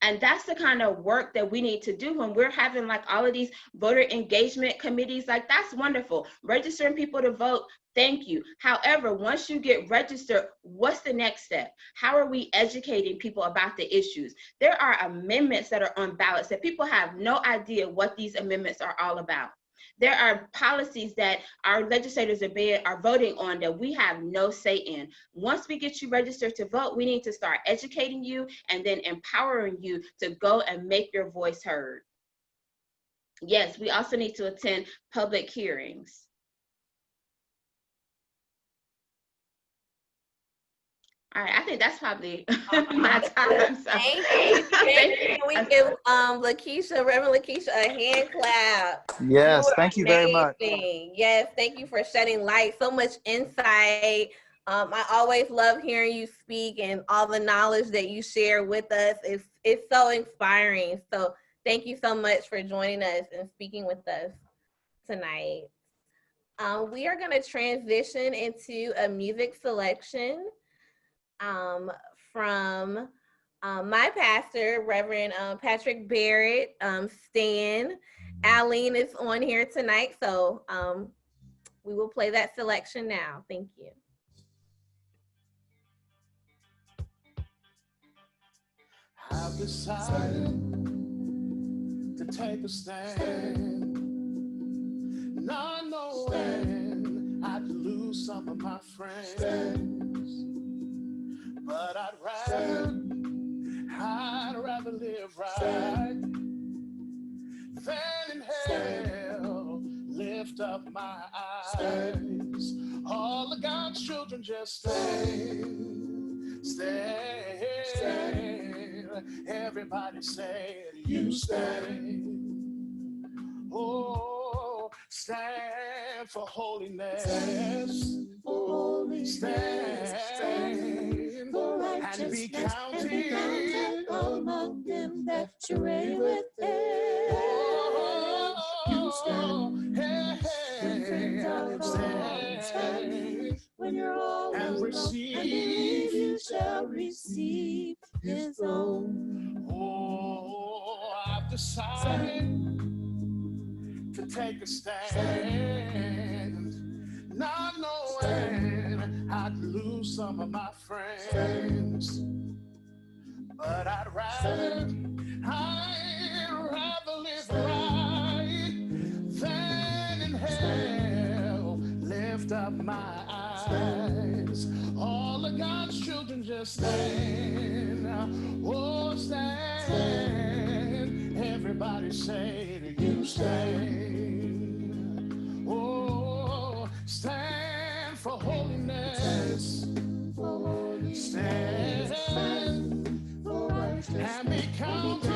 And that's the kind of work that we need to do when we're having like all of these voter engagement committees. Like, that's wonderful. Registering people to vote, thank you. However, once you get registered, what's the next step? How are we educating people about the issues? There are amendments that are on ballots that people have no idea what these amendments are all about. There are policies that our legislators are voting on that we have no say in. Once we get you registered to vote, we need to start educating you and then empowering you to go and make your voice heard. Yes, we also need to attend public hearings. All right, I think that's probably my time. So. Thank you. We give Lakeisha, Reverend Lakeisha, a hand clap. Yes, thank you very much. Yes, thank you for shedding light. So much insight. I always love hearing you speak and all the knowledge that you share with us. It's so inspiring. So thank you so much for joining us and speaking with us tonight. We are going to transition into a music selection from my pastor, Reverend Patrick Barrett, Stan. Aline is on here tonight, so we will play that selection now. Thank you. I've decided to take a stand, not knowing I'd lose some of my friends. But I'd rather live right than in hell lift up my eyes. All of God's children just stand. Everybody say, you stand. Oh, stand for holiness. Stand and be counted among them that you reign with them. You stand, stand when you're all and receive, and you shall receive His throne. Oh, I've decided to take a stand, not knowing I'd lose some of my friends, but I'd rather live right than in hell lift up my eyes. All of God's children just stand. Oh, stand. Everybody say to you, stand. Oh, stand for holiness. Stand and be counted.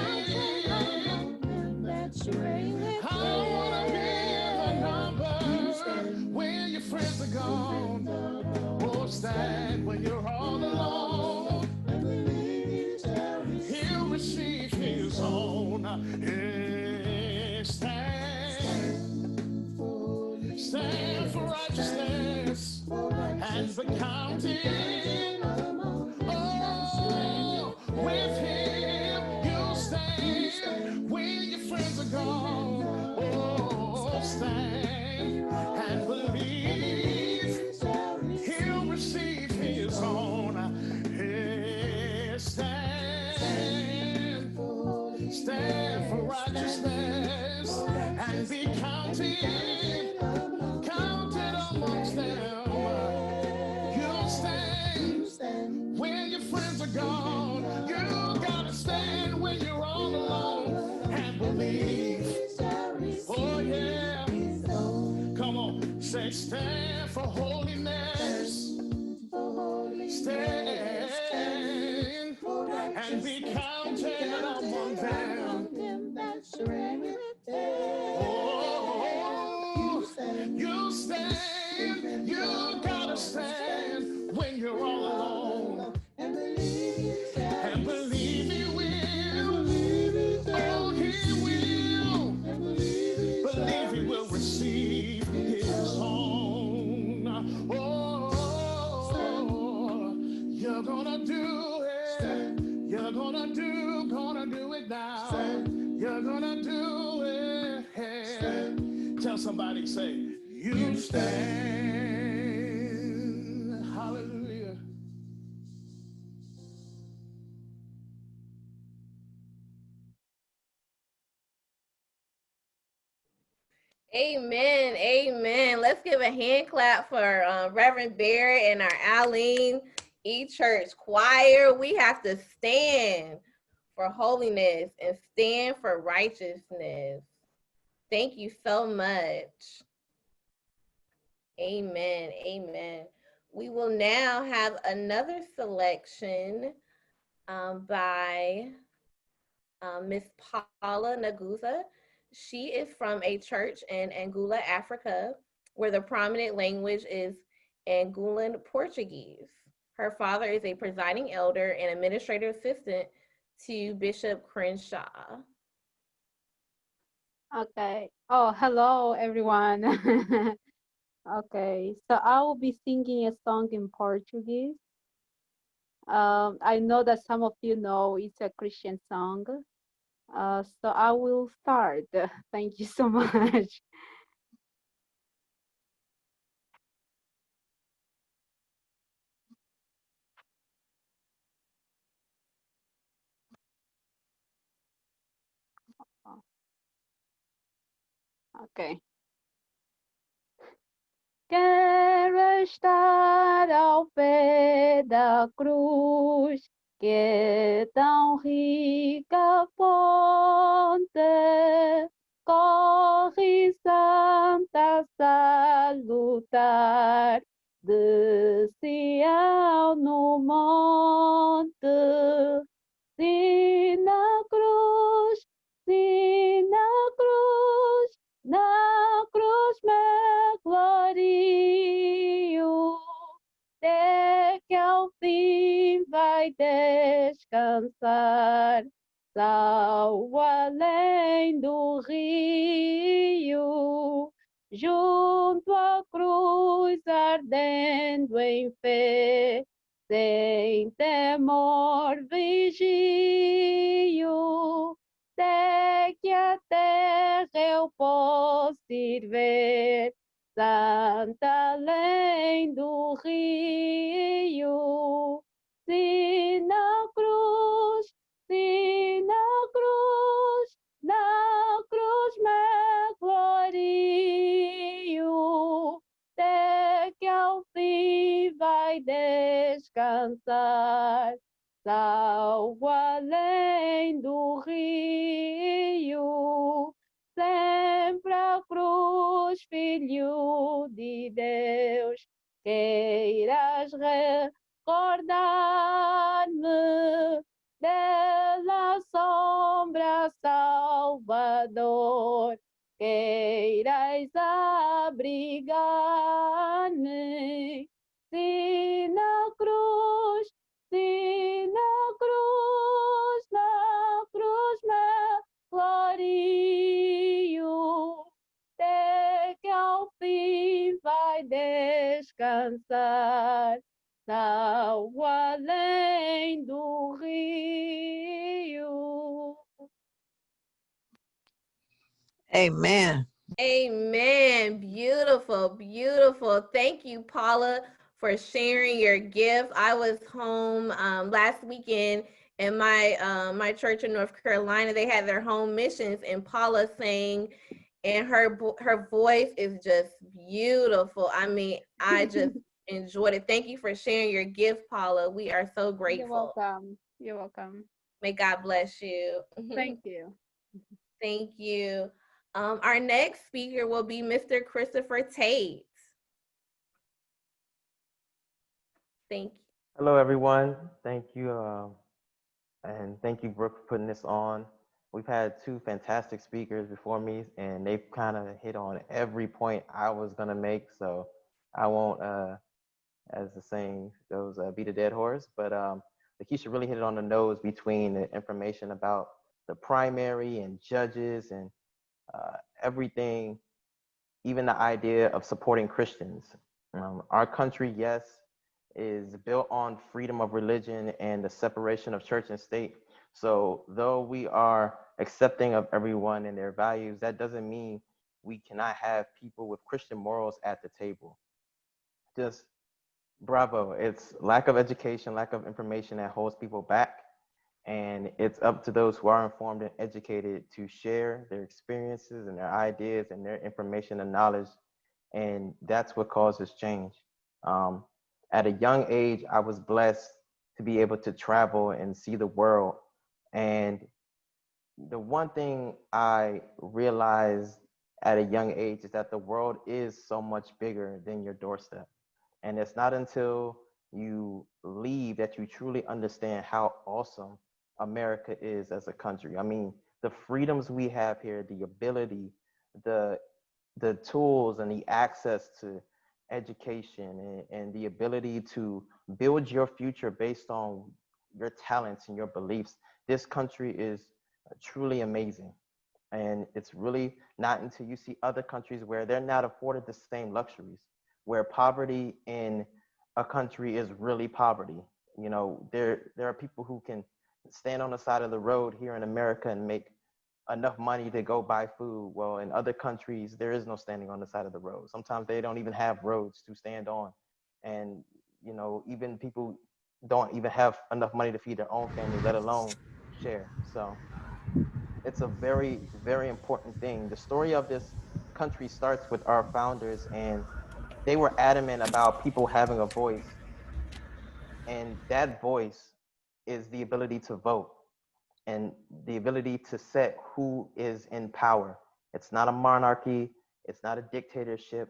I wanna be the number when your friends are gone. Oh, stand when you're all alone. He'll receive His own. Stand for righteousness and be counted. Oh, with Him you'll stand when your friends are gone. Oh, stand and believe He'll receive His own. Stand counted amongst them. You'll stand when your friends are gone. You gotta stand when you're all alone and believe. Oh yeah. Come on, say stand for holiness. Stand and be counted among them. Oh, you stand, you gotta stand when you're all alone. And believe he will. Oh, he will. Believe he will receive his own. Oh, you're gonna do it. You're gonna do it now. You're gonna do it. Tell somebody, say, you stand. Hallelujah. Amen. Amen. Let's give a hand clap for Reverend Barrett and our Alene E-Church choir. We have to stand for holiness and stand for righteousness. Thank you so much. Amen. Amen. We will now have another selection by Miss Paula Naguza. She is from a church in Angola, Africa, where the prominent language is Angolan Portuguese. Her father is a presiding elder and administrative assistant to Bishop Crenshaw. Okay. Oh, hello, everyone. Okay, so I will be singing a song in Portuguese. I know that some of you know it's a Christian song. So I will start. Thank you so much. Okay. Quero estar ao pé da cruz, que é tão rica fonte, corre santa salutar, de Sião no monte, se na cruz, na cruz me glorio, até que ao fim vai descansar, ao além do rio, junto à cruz ardendo em fé, sem temor vigio, até que a terra eu possa ir ver, Santa além do rio. Se na cruz me glorio, até que ao fim vai descansar, salvo além do rio, sempre a cruz, Filho de Deus, queiras recordar-me dela sombra Salvador, queiras abrigar-me, se na cruz me glorio, até que ao fim vai descansar, salvo além do rio. Amen. Amen. Beautiful, beautiful. Thank you, Paula, for sharing your gift. I was home last weekend, and my church in North Carolina, they had their home missions, and Paula sang and her voice is just beautiful. I mean, I just enjoyed it. Thank you for sharing your gift, Paula. We are so grateful. You're welcome. You're welcome. May God bless you. Thank you. Thank you. Our next speaker will be Mr. Christopher Tate. Thank you. Hello, everyone. Thank you. And thank you, Brooke, for putting this on. We've had two fantastic speakers before me, and they've kind of hit on every point I was going to make. So I won't, as the saying goes, beat a dead horse. But Lakeisha really hit it on the nose between the information about the primary and judges and everything, even the idea of supporting Christians. Our country, yes, is built on freedom of religion and the separation of church and state. So though we are accepting of everyone and their values, that doesn't mean we cannot have people with Christian morals at the table. Just bravo. It's lack of education, lack of information that holds people back. And it's up to those who are informed and educated to share their experiences and their ideas and their information and knowledge. And that's what causes change. At a young age, I was blessed to be able to travel and see the world. And the one thing I realized at a young age is that the world is so much bigger than your doorstep. And it's not until you leave that you truly understand how awesome America is as a country. I mean, the freedoms we have here, the ability, the tools and the access to education and the ability to build your future based on your talents and your beliefs. This country is truly amazing. And it's really not until you see other countries where they're not afforded the same luxuries, where poverty in a country is really poverty. You know, there are people who can stand on the side of the road here in America and make enough money to go buy food. Well, in other countries, there is no standing on the side of the road. Sometimes they don't even have roads to stand on. And, you know, even people don't even have enough money to feed their own family, let alone share. So it's a very, very important thing. The story of this country starts with our founders, and they were adamant about people having a voice. And that voice is the ability to vote and the ability to set who is in power. It's not a monarchy. It's not a dictatorship.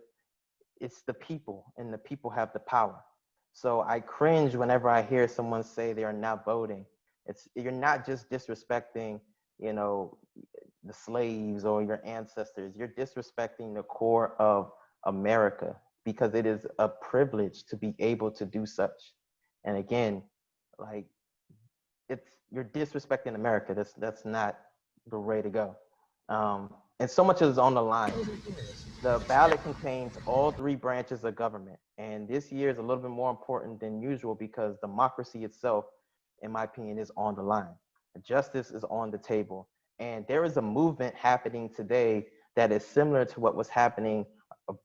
It's the people, and the people have the power. So I cringe whenever I hear someone say they are not voting. You're not just disrespecting, you know, the slaves or your ancestors. You're disrespecting the core of America, because it is a privilege to be able to do such. And again, like, you're disrespecting America. That's not the way to go. And so much is on the line. The ballot contains all three branches of government. And this year is a little bit more important than usual because democracy itself, in my opinion, is on the line. Justice is on the table. And there is a movement happening today that is similar to what was happening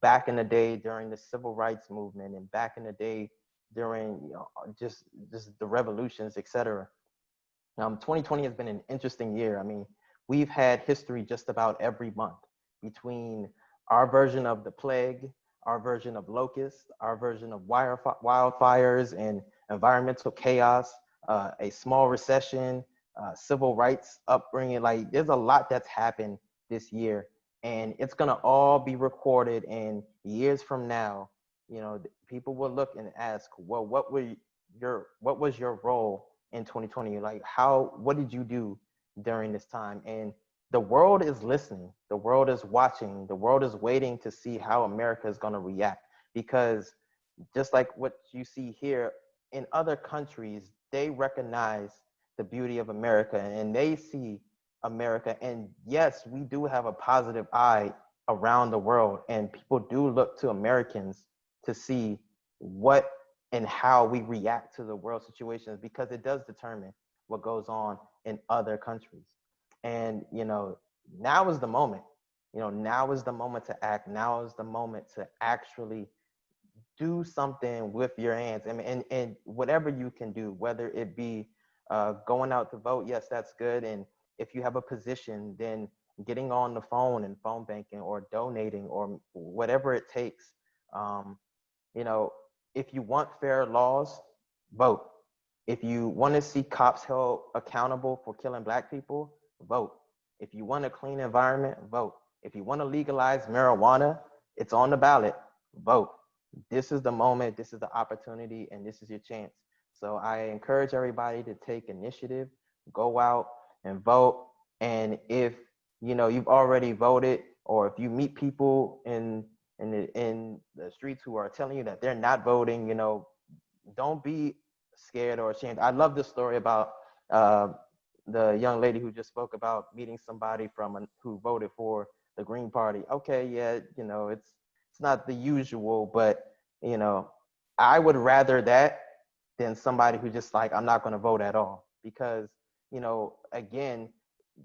back in the day during the civil rights movement and back in the day during, you know, just the revolutions, etc. 2020 has been an interesting year. I mean, we've had history just about every month, between our version of the plague, our version of locusts, our version of wildfires and environmental chaos, a small recession, civil rights upbringing. Like, there's a lot that's happened this year, and it's gonna all be recorded. And years from now, you know, people will look and ask, well, what was your role in 2020? Like, what did you do during this time? And the world is listening, the world is watching, the world is waiting to see how America is going to react. Because just like what you see here, in other countries, they recognize the beauty of America and they see America. And yes, we do have a positive eye around the world, and people do look to Americans to see what and how we react to the world situations, because it does determine what goes on in other countries. And, you know, now is the moment. You know, now is the moment to act. Now is the moment to actually do something with your hands. And whatever you can do, whether it be going out to vote, yes, that's good. And if you have a position, then getting on the phone and phone banking or donating or whatever it takes. You know, if you want fair laws, vote. If you want to see cops held accountable for killing Black people, vote. If you want a clean environment, vote. If you want to legalize marijuana, it's on the ballot, vote. This is the moment, this is the opportunity, and this is your chance. So I encourage everybody to take initiative, go out and vote. And if you know you've already voted, or if you meet people in the streets who are telling you that they're not voting, you know, don't be scared or ashamed. I love this story about the young lady who just spoke about meeting somebody who voted for the Green Party. Okay, yeah, you know, it's not the usual, but you know, I would rather that than somebody who just like, I'm not going to vote at all. Because, you know, again,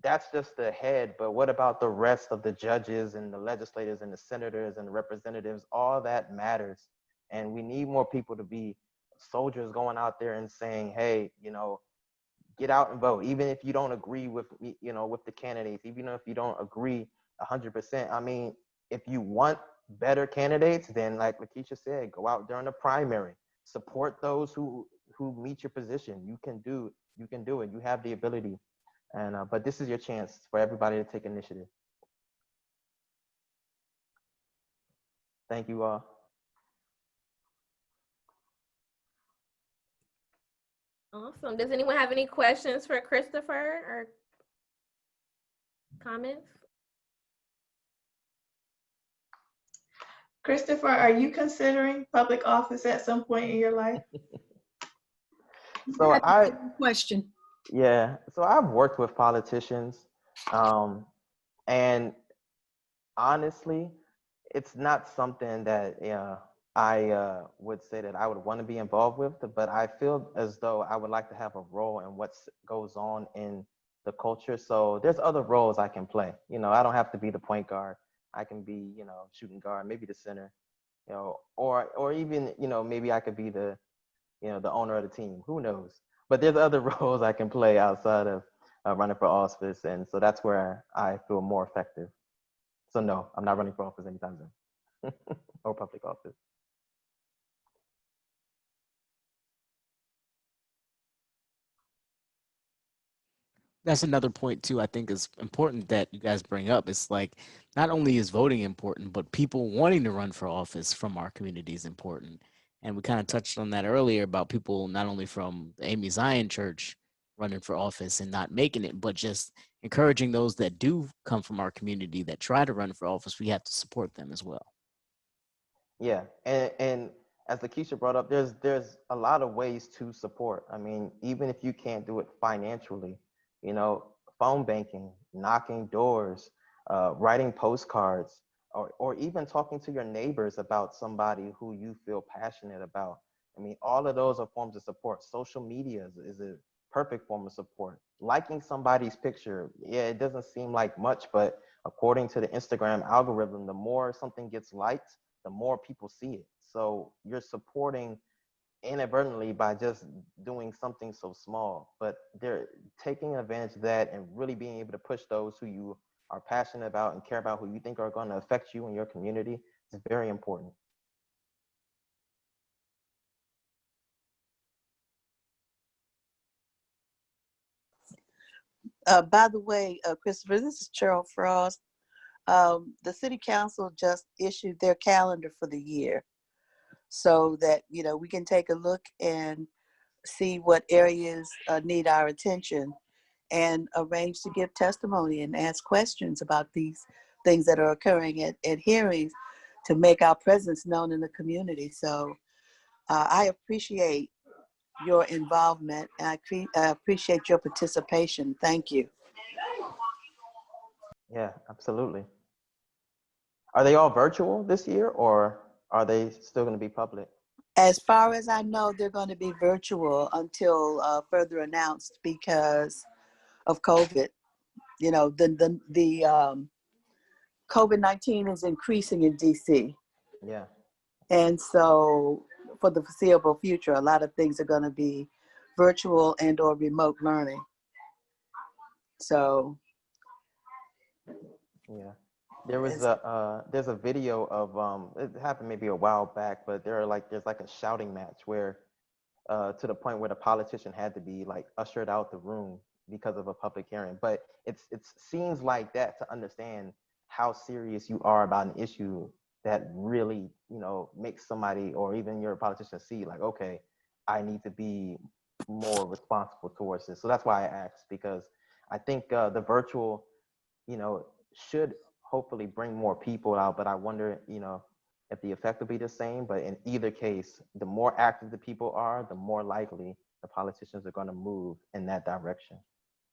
that's just the head, but what about the rest of the judges and the legislators and the senators and the representatives? All that matters. And we need more people to be soldiers going out there and saying, hey, you know, get out and vote. Even if you don't agree with, you know, with the candidates, even if you don't agree 100%. I mean, if you want better candidates, then like Lakeisha said, go out during the primary, support those who meet your position. You can do it. You have the ability. And but this is your chance for everybody to take initiative. Thank you all. Awesome. Does anyone have any questions for Christopher or comments? Christopher, are you considering public office at some point in your life? So question. Yeah, so I've worked with politicians, and honestly, it's not something that I would say that I would want to be involved with, but I feel as though I would like to have a role in what goes on in the culture. So there's other roles I can play. You know, I don't have to be the point guard. I can be, you know, shooting guard, maybe the center, you know, or even, you know, maybe I could be the, you know, the owner of the team. Who knows? But there's other roles I can play outside of running for office, and so that's where I feel more effective. So no, I'm not running for office anytime soon, or public office. That's another point too. I think is important that you guys bring up. It's like not only is voting important, but people wanting to run for office from our community is important. And we kind of touched on that earlier about people not only from the Amy Zion Church running for office and not making it, but just encouraging those that do come from our community that try to run for office. We have to support them as well. Yeah, and as Lakeisha brought up, there's a lot of ways to support. I mean, even if you can't do it financially, you know, phone banking, knocking doors, writing postcards, or even talking to your neighbors about somebody who you feel passionate about. I mean, all of those are forms of support. Social media is a perfect form of support. Liking somebody's picture, yeah, it doesn't seem like much, but according to the Instagram algorithm, the more something gets liked, the more people see it. So you're supporting inadvertently by just doing something so small, but they're taking advantage of that and really being able to push those who you are passionate about and care about, who you think are going to affect you and your community, is very important. By the way, Christopher, this is Cheryl Frost. The city council just issued their calendar for the year, so that, you know, we can take a look and see what areas need our attention and arrange to give testimony and ask questions about these things that are occurring at hearings to make our presence known in the community. So I appreciate your involvement, and I appreciate your participation. Thank you. Yeah, absolutely. Are they all virtual this year, or are they still going to be public? As far as I know, they're going to be virtual until further announced because of COVID. You know, the COVID-19 is increasing in DC. Yeah. And so for the foreseeable future, a lot of things are going to be virtual and or remote learning. So Yeah. There's a video of it happened maybe a while back, but there's like a shouting match where to the point where the politician had to be like ushered out the room because of a public hearing. But it's scenes like that to understand how serious you are about an issue that really, you know, makes somebody or even your politician see like, okay, I need to be more responsible towards this. So that's why I asked, because I think the virtual, you know, should hopefully bring more people out, but I wonder, you know, if the effect will be the same. But in either case, the more active the people are, the more likely the politicians are going to move in that direction,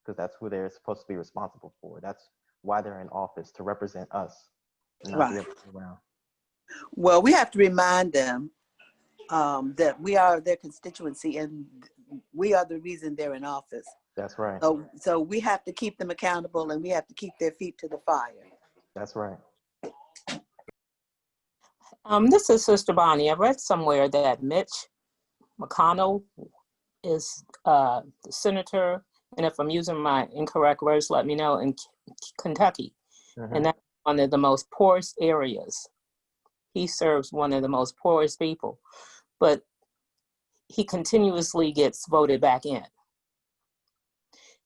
because that's who they're supposed to be responsible for. That's why they're in office, to represent us, and not the Right. other way around. Well, we have to remind them that we are their constituency and we are the reason they're in office. That's right. So we have to keep them accountable and we have to keep their feet to the fire. That's right. This is Sister Bonnie. I read somewhere that Mitch McConnell is the senator, and if I'm using my incorrect words, let me know, in Kentucky. And that's one of the most poorest areas. He serves one of the most poorest people, but he continuously gets voted back in.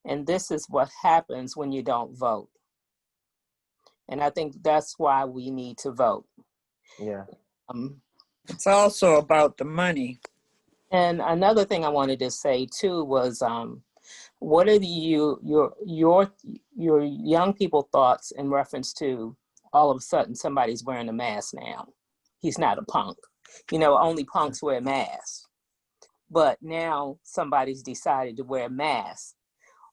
And this is what happens when you don't vote. And I think that's why we need to vote. Yeah. It's also about the money. And another thing I wanted to say too was, what are your young people thoughts in reference to all of a sudden somebody's wearing a mask now? He's not a punk. You know, only punks wear masks. But now somebody's decided to wear masks.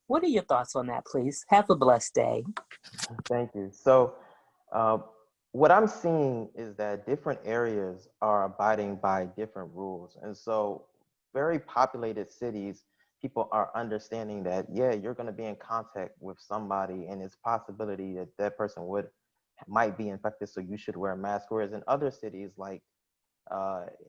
What are your thoughts on that, please? Have a blessed day. Thank you. So what I'm seeing is that different areas are abiding by different rules. And so very populated cities, people are understanding that, yeah, you're going to be in contact with somebody and it's possibility that that person might be infected, so you should wear a mask. Whereas in other cities like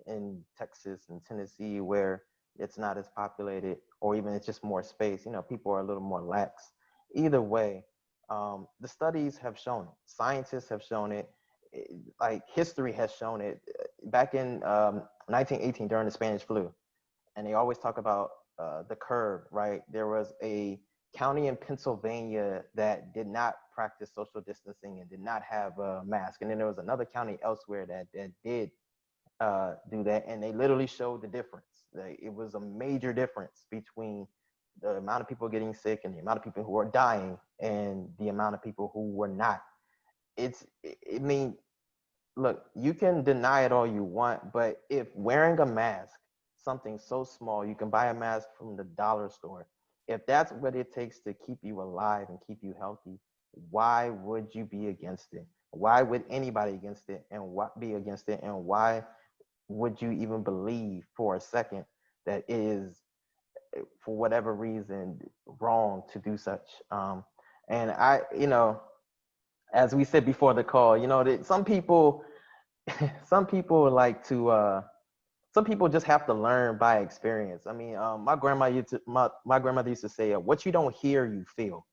in Texas and Tennessee, where it's not as populated, or even it's just more space, you know, people are a little more lax. Either way, the studies have shown it. Scientists have shown it. Like history has shown it. Back in 1918, during the Spanish flu, and they always talk about the curve, right? There was a county in Pennsylvania that did not practice social distancing and did not have a mask. And then there was another county elsewhere that did do that, and they literally showed the difference. Like, it was a major difference between the amount of people getting sick and the amount of people who are dying and the amount of people who were not. I mean, look, you can deny it all you want, but if wearing a mask, something so small, you can buy a mask from the dollar store, if that's what it takes to keep you alive and keep you healthy, why would you be against it? Why would anybody against it and be against it? And why would you even believe for a second that it is, for whatever reason, wrong to do such? And I, you know, as we said before the call, you know, that some people like to, some people just have to learn by experience. I mean, my grandmother used to say, what you don't hear, you feel.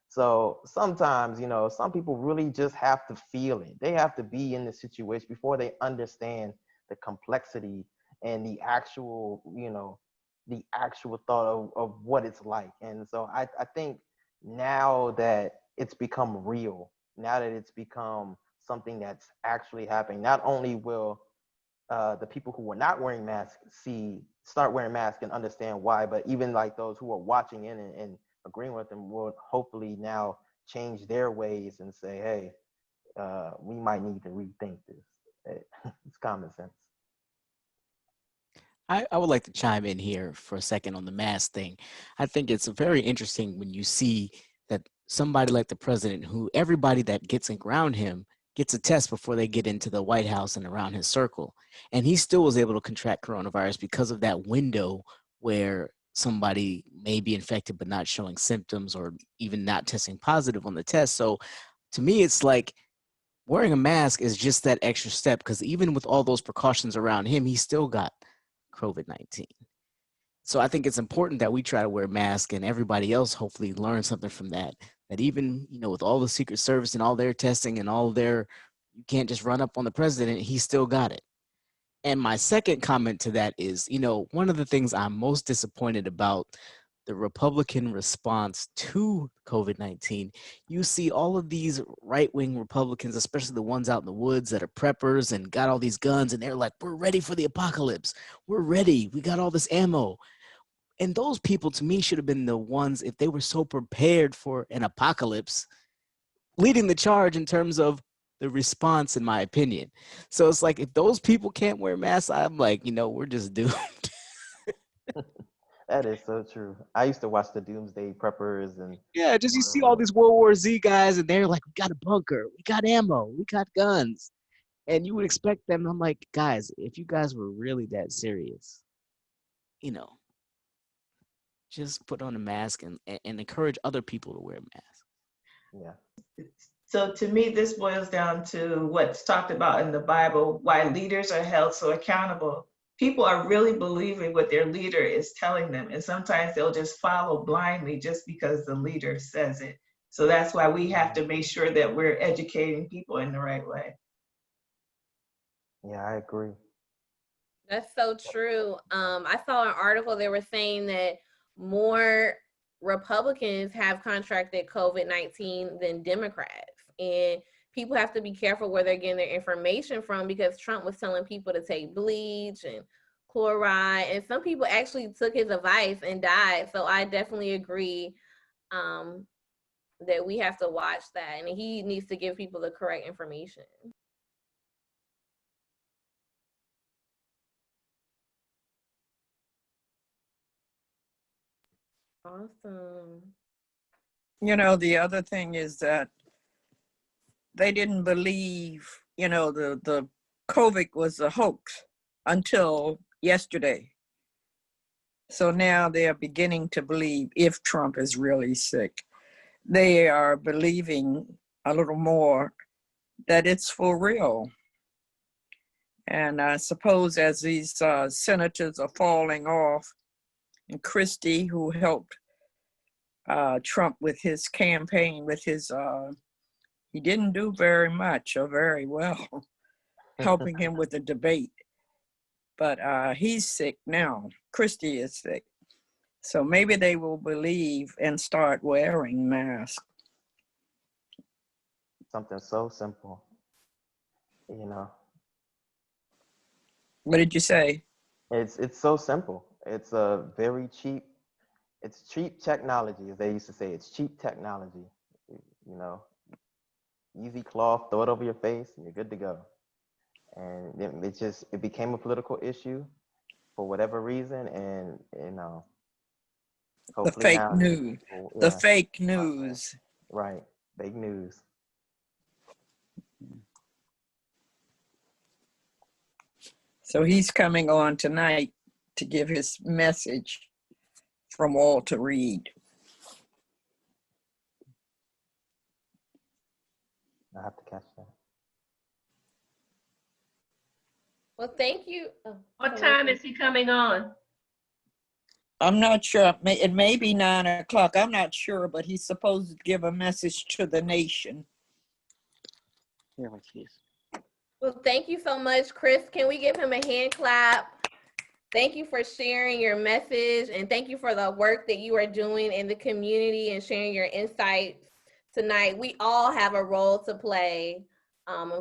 So sometimes, you know, some people really just have to feel it. They have to be in the situation before they understand the complexity and the actual, you know, the actual thought of what it's like. And so I think now that it's become real, now that it's become something that's actually happening, not only will the people who were not wearing masks start wearing masks and understand why, but even like those who are watching in and agreeing with them will hopefully now change their ways and say, hey, we might need to rethink this. It's common sense. I would like to chime in here for a second on the mask thing. I think it's very interesting when you see that somebody like the president, who everybody that gets around him gets a test before they get into the White House and around his circle. And he still was able to contract coronavirus because of that window where somebody may be infected but not showing symptoms or even not testing positive on the test. So to me, it's like wearing a mask is just that extra step, because even with all those precautions around him, he still got COVID-19. So I think it's important that we try to wear masks, and everybody else hopefully learn something from that, that even, you know, with all the Secret Service and all their testing and all their, you can't just run up on the president, he still got it. And my second comment to that is, you know, one of the things I'm most disappointed about the Republican response to COVID-19, you see all of these right-wing Republicans, especially the ones out in the woods that are preppers and got all these guns, and they're like, we're ready for the apocalypse. We're ready. We got all this ammo. And those people, to me, should have been the ones, if they were so prepared for an apocalypse, leading the charge in terms of the response, in my opinion. So it's like, if those people can't wear masks, I'm like, you know, we're just doomed. That is so true. I used to watch the Doomsday Preppers and Yeah, just you see all these World War Z guys, and they're like, we got a bunker, we got ammo, we got guns. And you would expect them, I'm like, guys, if you guys were really that serious, you know, just put on a mask and encourage other people to wear masks. Yeah. So to me, this boils down to what's talked about in the Bible, why leaders are held so accountable. People are really believing what their leader is telling them, and sometimes they'll just follow blindly just because the leader says it. So that's why we have to make sure that we're educating people in the right way. Yeah, I agree. That's so true. I saw an article, they were saying that more Republicans have contracted COVID-19 than Democrats. And people have to be careful where they're getting their information from, because Trump was telling people to take bleach and chloride, and some people actually took his advice and died. So I definitely agree that we have to watch that, and he needs to give people the correct information. Awesome. You know, the other thing is that they didn't believe, you know, the COVID was a hoax until yesterday. So now they are beginning to believe, if Trump is really sick, they are believing a little more that it's for real. And I suppose as these senators are falling off, and Christie, who helped Trump with his campaign, with his, he didn't do very much or very well, helping him with the debate. But he's sick now. Christie is sick. So maybe they will believe and start wearing masks. Something so simple, you know. What did you say? It's so simple. It's a very cheap, it's cheap technology, as they used to say. It's cheap technology, you know. Easy cloth, throw it over your face, and you're good to go. And it became a political issue for whatever reason, and you know, The fake news. The fake news. Right, fake news. So he's coming on tonight to give his message from Walter Reed. I have to catch that. Well, thank you. What time is he coming on? I'm not sure. It may be 9 o'clock. I'm not sure, but he's supposed to give a message to the nation. Here it is. Well, thank you so much, Chris. Can we give him a hand clap? Thank you for sharing your message, and thank you for the work that you are doing in the community and sharing your insights tonight. We all have a role to play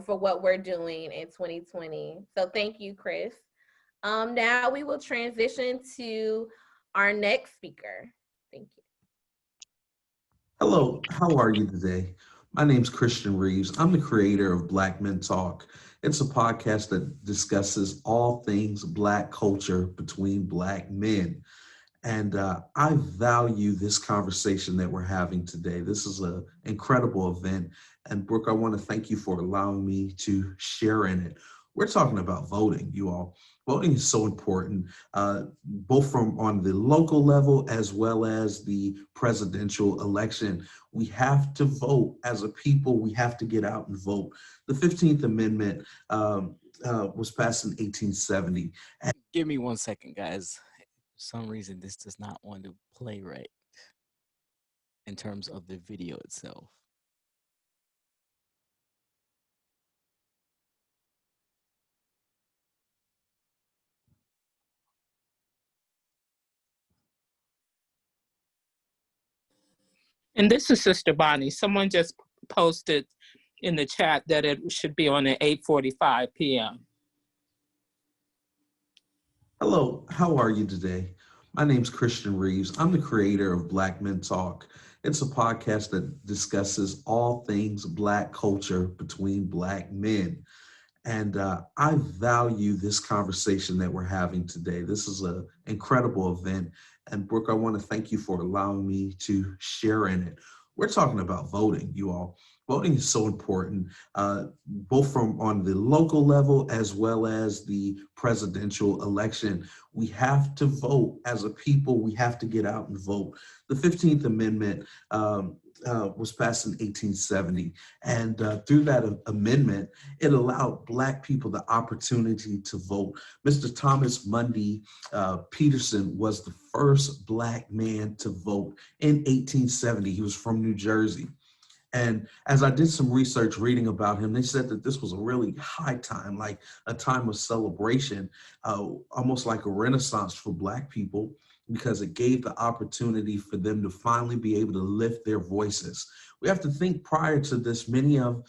for what we're doing in 2020. So thank you, Chris. Now we will transition to our next speaker. Thank you. Hello, how are you today? My name's Christian Reeves. I'm the creator of Black Men Talk. It's a podcast that discusses all things Black culture between Black men. And I value this conversation that we're having today. This is an incredible event. And Brooke, I want to thank you for allowing me to share in it. We're talking about voting, you all. Voting is so important, both from on the local level as well as the presidential election. We have to vote as a people. We have to get out and vote. The 15th Amendment was passed in 1870. Give me 1 second, guys. For some reason, this does not want to play right. in terms of the video itself. And this is Sister Bonnie. Someone just posted in the chat that it should be on at 8:45 p.m. Hello, how are you today? My name's Christian Reeves. I'm the creator of Black Men Talk. It's a podcast that discusses all things Black culture between Black men. And I value this conversation that we're having today. This is an incredible event. And Brooke, I want to thank you for allowing me to share in it. We're talking about voting, you all. Voting is so important, both from on the local level as well as the presidential election. We have to vote as a people. We have to get out and vote. The 15th Amendment was passed in 1870. And through that amendment, it allowed Black people the opportunity to vote. Mr. Thomas Mundy Peterson was the first Black man to vote in 1870. He was from New Jersey. And as I did some research reading about him, they said that this was a really high time, like a time of celebration, almost like a renaissance for Black people, because it gave the opportunity for them to finally be able to lift their voices. We have to think prior to this, many of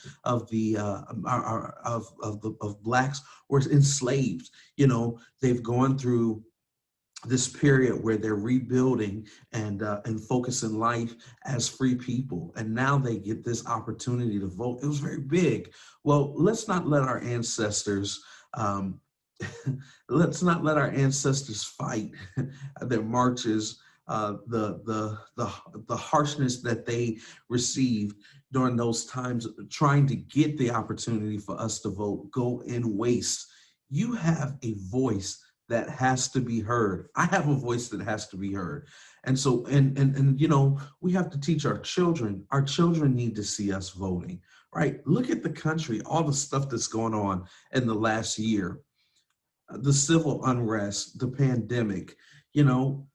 Blacks were enslaved. You know, they've gone through this period where they're rebuilding and focusing life as free people. And now they get this opportunity to vote. It was very big. Well, let's not let our ancestors fight their marches, the harshness that they received during those times, trying to get the opportunity for us to vote, go in waste. You have a voice that has to be heard. I have a voice that has to be heard. And so, and you know, we have to teach our children. Our children need to see us voting, right? Look at the country, all the stuff that's going on in the last year. The civil unrest, the pandemic, you know,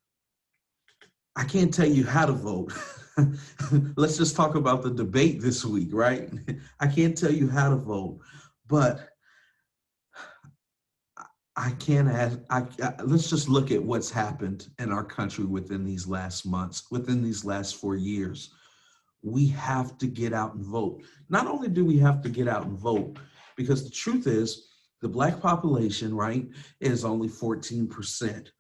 I can't tell you how to vote. Let's just talk about the debate this week, right? I can't tell you how to vote, but let's just look at what's happened in our country within these last months, within these last 4 years. We have to get out and vote. Not only do we have to get out and vote, because the truth is the Black population, right, is only 14%.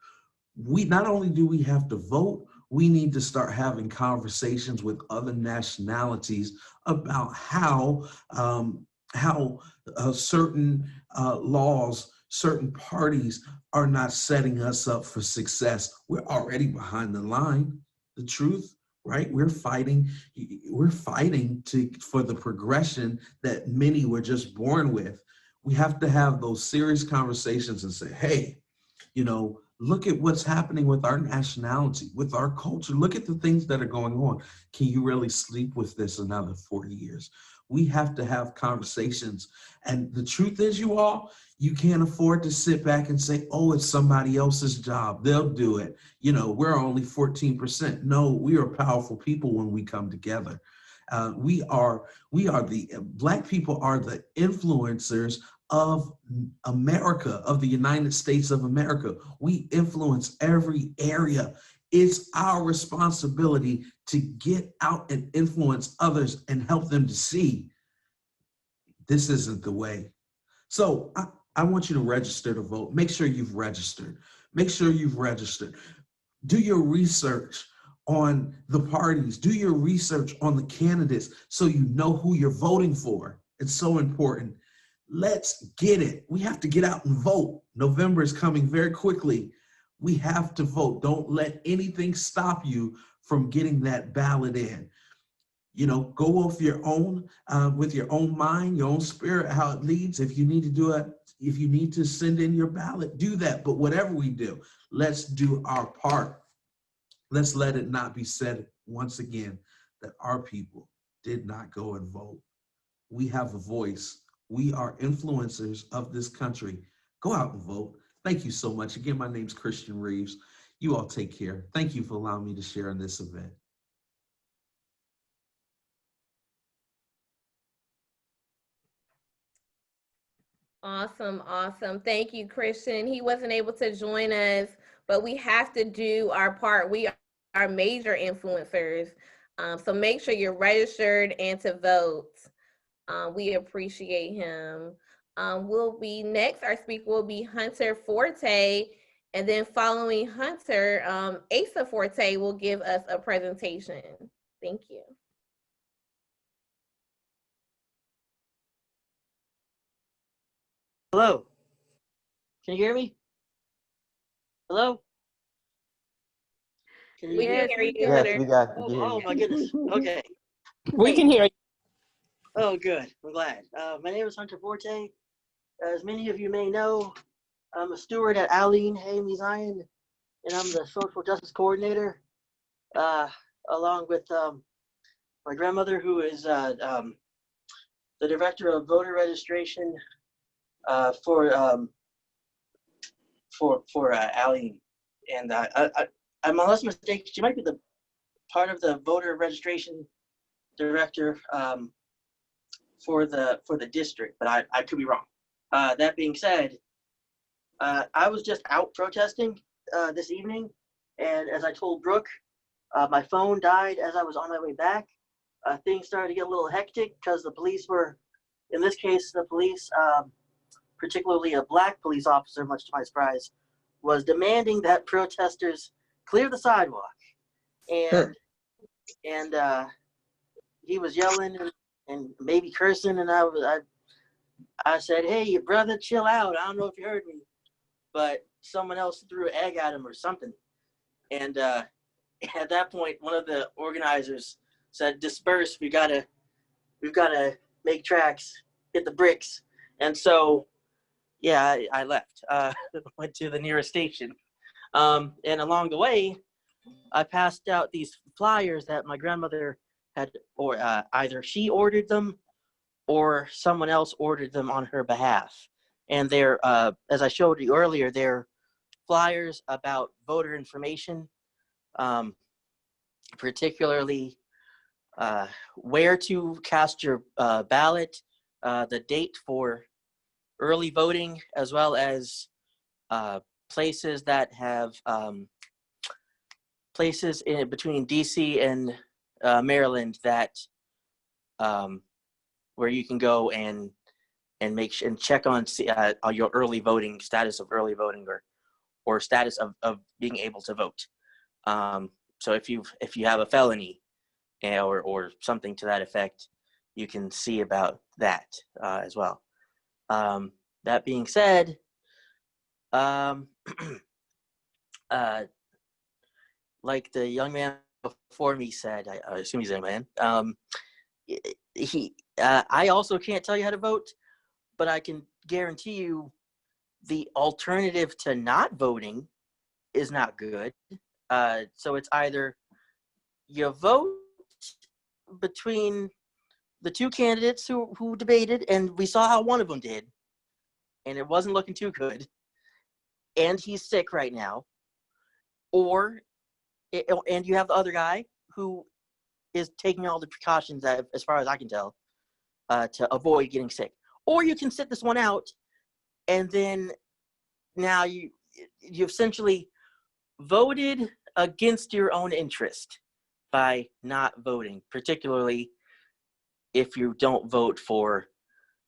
Not only do we have to vote, we need to start having conversations with other nationalities about how certain laws, certain parties are not setting us up for success. We're already behind the line. The truth, right? We're fighting for the progression that many were just born with. We have to have those serious conversations and say, hey, you know, look at what's happening with our nationality, with our culture. Look at the things that are going on. Can you really sleep with this another 40 years? We have to have conversations. And the truth is, you all, you can't afford to sit back and say, oh, it's somebody else's job. They'll do it. You know, we're only 14%. No, we are powerful people when we come together. Black people are the influencers of America, of the United States of America. We influence every area. It's our responsibility to get out and influence others and help them to see this isn't the way. So I want you to register to vote. Make sure you've registered. Make sure you've registered. Do your research on the parties. Do your research on the candidates so you know who you're voting for. It's so important. Let's get it. We have to get out and vote. November is coming very quickly. We have to vote. Don't let anything stop you from getting that ballot in. You know, go off your own, with your own mind, your own spirit, how it leads. If you need to do it, if you need to send in your ballot, do that. But whatever we do, let's do our part. Let's let it not be said once again that our people did not go and vote. We have a voice. We are influencers of this country. Go out and vote. Thank you so much. Again, my name's Christian Reeves. You all take care. Thank you for allowing me to share in this event. Awesome, awesome. Thank you, Christian. He wasn't able to join us, but we have to do our part. We are major influencers. So make sure you're registered and to vote. We appreciate him. Will be next. Our speaker will be Hunter Forte. And then following Hunter, Asa Forte will give us a presentation. Thank you. Hello. Can you hear me? Hello? Can We can hear you, Yes, Hunter. we got you. Oh my goodness. Okay. We can hear you. Oh, good. I'm glad. My name is Hunter Forte. As many of you may know, I'm a steward at Aline Hamey Zion, and I'm the social justice coordinator, along with my grandmother, who is the director of voter registration for Aline. And I'm unless mistaken, she might be the part of the voter registration director for the district, but I could be wrong. That being said, I was just out protesting this evening, and as I told Brooke, my phone died as I was on my way back. Things started to get a little hectic because the police were, in this case, the police, particularly a black police officer, much to my surprise, was demanding that protesters clear the sidewalk, and he was yelling and maybe cursing, and I said, "Hey, brother, chill out. I don't know if you heard me," but someone else threw an egg at him or something, and at that point, one of the organizers said, "Disperse. We've got to make tracks, hit the bricks," and so. Yeah, I left. Went to the nearest station. And along the way, I passed out these flyers that my grandmother had, or either she ordered them or someone else ordered them on her behalf. And they're, as I showed you earlier, they're flyers about voter information, particularly where to cast your ballot, the date for early voting, as well as places that have places in between DC and Maryland that where you can go and check on your early voting status of early voting or status of being able to vote. So if you have a felony or something to that effect, you can see about that as well. That being said, like the young man before me said, I assume he's a man. I also can't tell you how to vote, but I can guarantee you the alternative to not voting is not good. So it's either you vote between the two candidates who debated, and we saw how one of them did, and it wasn't looking too good, and he's sick right now, and you have the other guy who is taking all the precautions, as far as I can tell, to avoid getting sick. Or you can sit this one out, and then now you essentially voted against your own interest by not voting, particularly if you don't vote for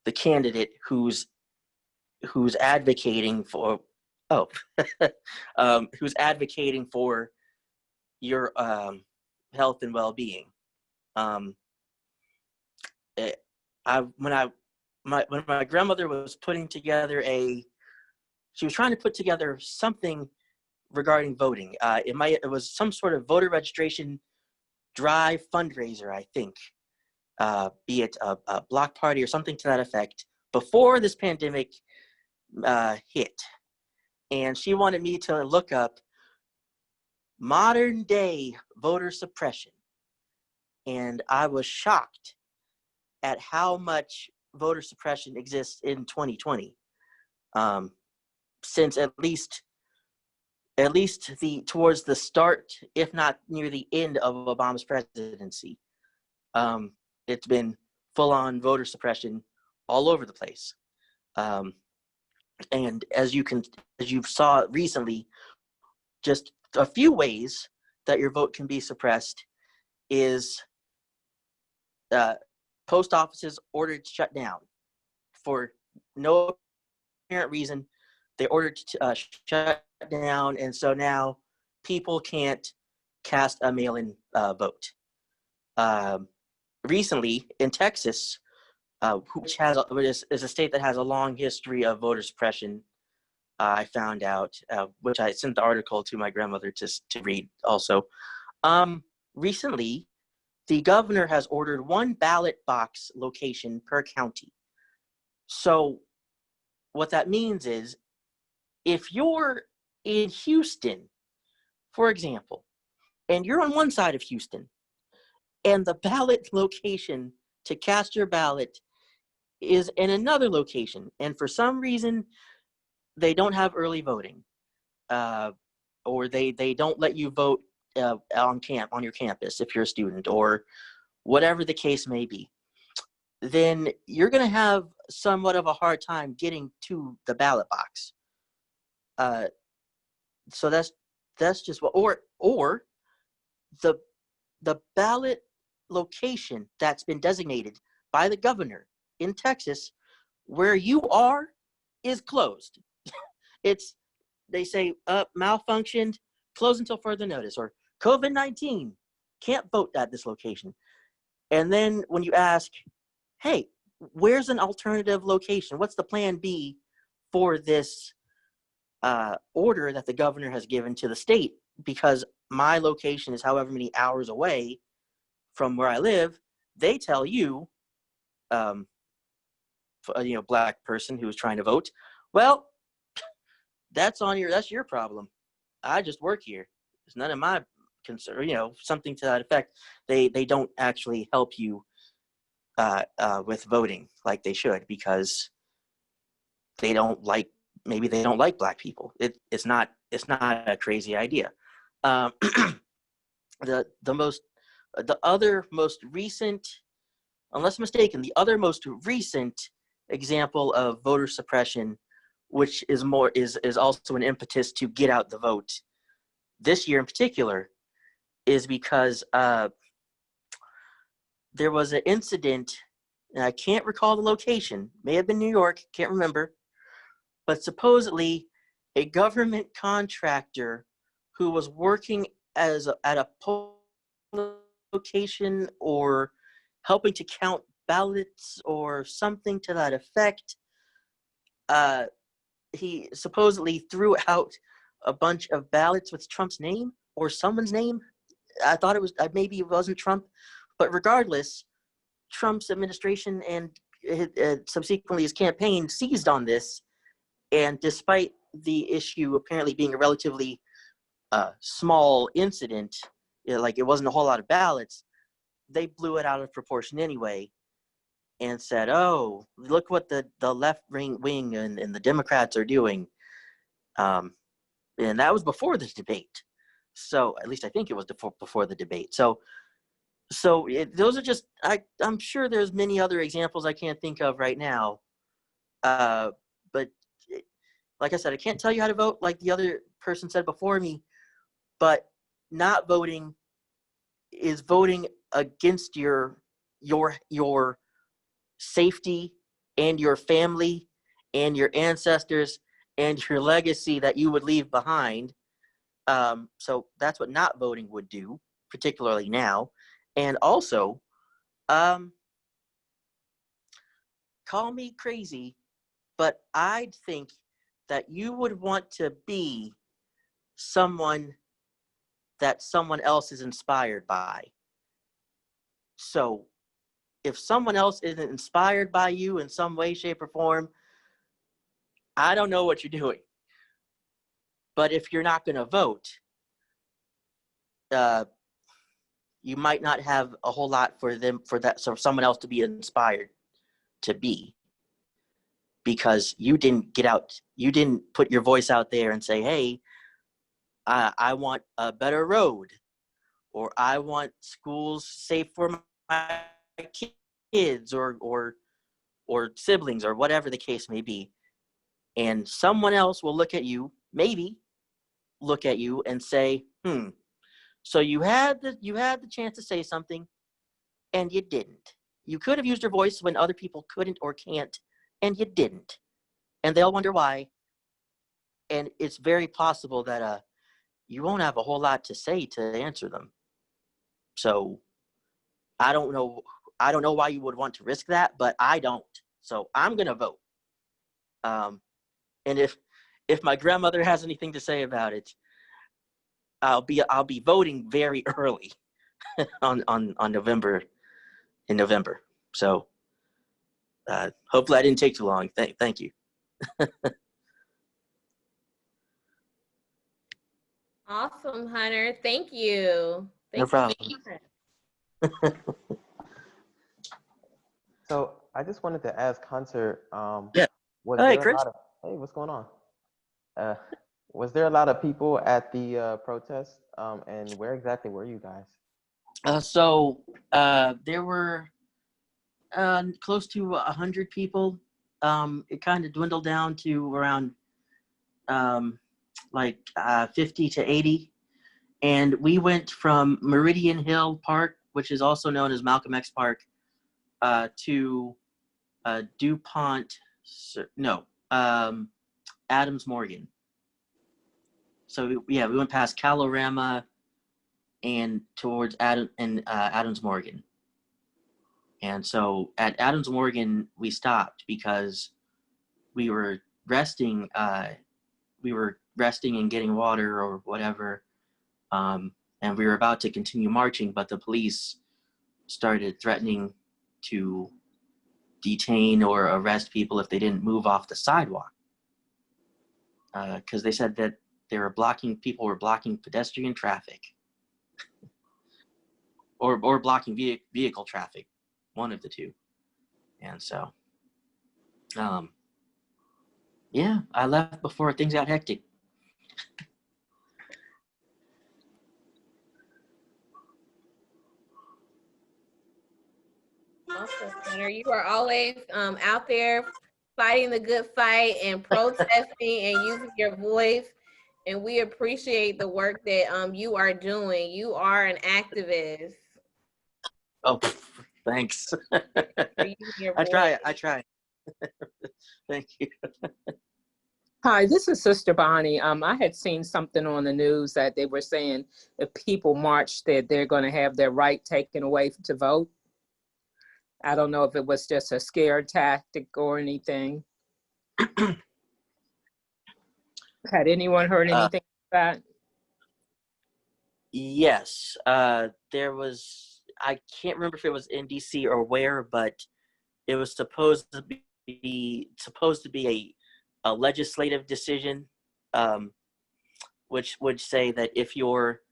the candidate who's advocating for who's advocating for your health and well-being. When my grandmother was putting together she was trying to put together something regarding voting. It was some sort of voter registration drive fundraiser, I think, be it a block party or something to that effect, before this pandemic hit. And she wanted me to look up modern day voter suppression. And I was shocked at how much voter suppression exists in 2020. Since at least towards the start, if not near the end of Obama's presidency, it's been full-on voter suppression all over the place. And as you saw recently, just a few ways that your vote can be suppressed is post offices ordered shut down for no apparent reason. They ordered shut down, and so now people can't cast a mail-in vote. Recently in Texas, which is a state that has a long history of voter suppression, I found out, which I sent the article to my grandmother to read also. Recently, the governor has ordered 1 ballot box location per county. So what that means is, if you're in Houston, for example, and you're on one side of Houston, and the ballot location to cast your ballot is in another location, and for some reason they don't have early voting, or they don't let you vote on your campus if you're a student, or whatever the case may be, then you're going to have somewhat of a hard time getting to the ballot box. So that's just what, or the ballot location that's been designated by the governor in Texas where you are is closed. They say malfunctioned, closed until further notice, or COVID-19, can't vote at this location. And then when you ask, hey, where's an alternative location? What's the plan B for this order that the governor has given to the state? Because my location is however many hours away from where I live. They tell you, black person who's trying to vote, well, that's your problem. I just work here. It's none of my concern, something to that effect. They don't actually help you with voting like they should, because maybe they don't like black people. It's not a crazy idea. The other most recent, unless mistaken, the other most recent example of voter suppression, which is also an impetus to get out the vote this year in particular, is because there was an incident, and I can't recall the location, may have been New York, can't remember, but supposedly a government contractor who was working at a poll location or helping to count ballots or something to that effect, he supposedly threw out a bunch of ballots with Trump's name or someone's name. I thought it was, maybe it wasn't Trump, but regardless, Trump's administration and subsequently his campaign seized on this. And despite the issue apparently being a relatively small incident, like it wasn't a whole lot of ballots, they blew it out of proportion anyway and said, oh, look what the left wing and the Democrats are doing. And that was before this debate. So at least I think it was before the debate. So those are just, I'm sure there's many other examples I can't think of right now. But like I said, I can't tell you how to vote like the other person said before me, but not voting is voting against your safety and your family and your ancestors and your legacy that you would leave behind. So that's what not voting would do, particularly now. And also, call me crazy, but I'd think that you would want to be someone that someone else is inspired by. So if someone else isn't inspired by you in some way, shape, or form, I don't know what you're doing. But if you're not going to vote, you might not have a whole lot for someone else to be inspired to be, because you didn't put your voice out there and say, hey, I want a better road, or I want schools safe for my kids or siblings, or whatever the case may be. And someone else will look at you, maybe look at you and say, so you had the chance to say something and you didn't. You could have used your voice when other people couldn't or can't, and you didn't. And they'll wonder why. And it's very possible that you won't have a whole lot to say to answer them. So I don't know why you would want to risk that, but I don't. So I'm gonna vote. And if my grandmother has anything to say about it, I'll be voting very early on November. In November. So hopefully I didn't take too long. Thank you. Awesome, Hunter. Thank you. No problem. So I just wanted to ask Hunter, yeah. Hey, Chris. Hey, what's going on? Was there a lot of people at the protest? And where exactly were you guys? So there were close to 100 people. It kind of dwindled down to around 50 to 80. And we went from Meridian Hill Park, which is also known as Malcolm X Park, to DuPont, Adams Morgan. So we went past Calorama and towards Adams Morgan. And so at Adams Morgan, we stopped because we were resting. We were resting and getting water or whatever. And we were about to continue marching, but the police started threatening to detain or arrest people if they didn't move off the sidewalk. Because they said that people were blocking pedestrian traffic or blocking vehicle traffic, one of the two. And so, yeah, I left before things got hectic. Awesome, Hunter. You are always out there fighting the good fight and protesting and using your voice. And we appreciate the work that you are doing. You are an activist. Oh, thanks. I try. Thank you. Hi, this is Sister Bonnie. I had seen something on the news that they were saying if people march that they're going to have their right taken away to vote. I don't know if it was just a scare tactic or anything. Had anyone heard anything about that? Yes, there was, I can't remember if it was in DC or where, but it was supposed to be a legislative decision, which would say that if you're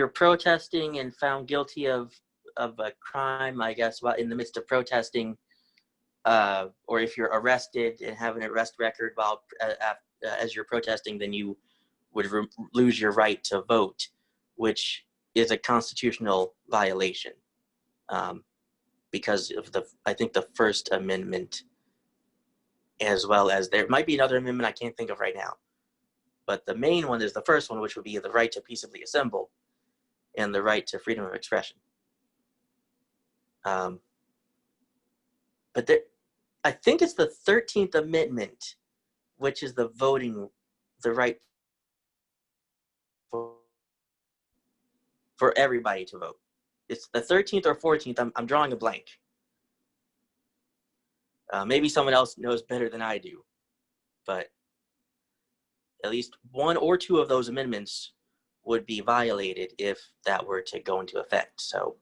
protesting and found guilty of a crime, I guess, while in the midst of protesting, or if you're arrested and have an arrest record while as you're protesting, then you would lose your right to vote, which is a constitutional violation, because of I think the First Amendment, as well as there might be another amendment I can't think of right now, but the main one is the first one, which would be the right to peaceably assemble and the right to freedom of expression. But I think it's the 13th Amendment, which is the right for everybody to vote. It's the 13th or 14th. I'm drawing a blank. Maybe someone else knows better than I do, but at least one or two of those amendments would be violated if that were to go into effect. So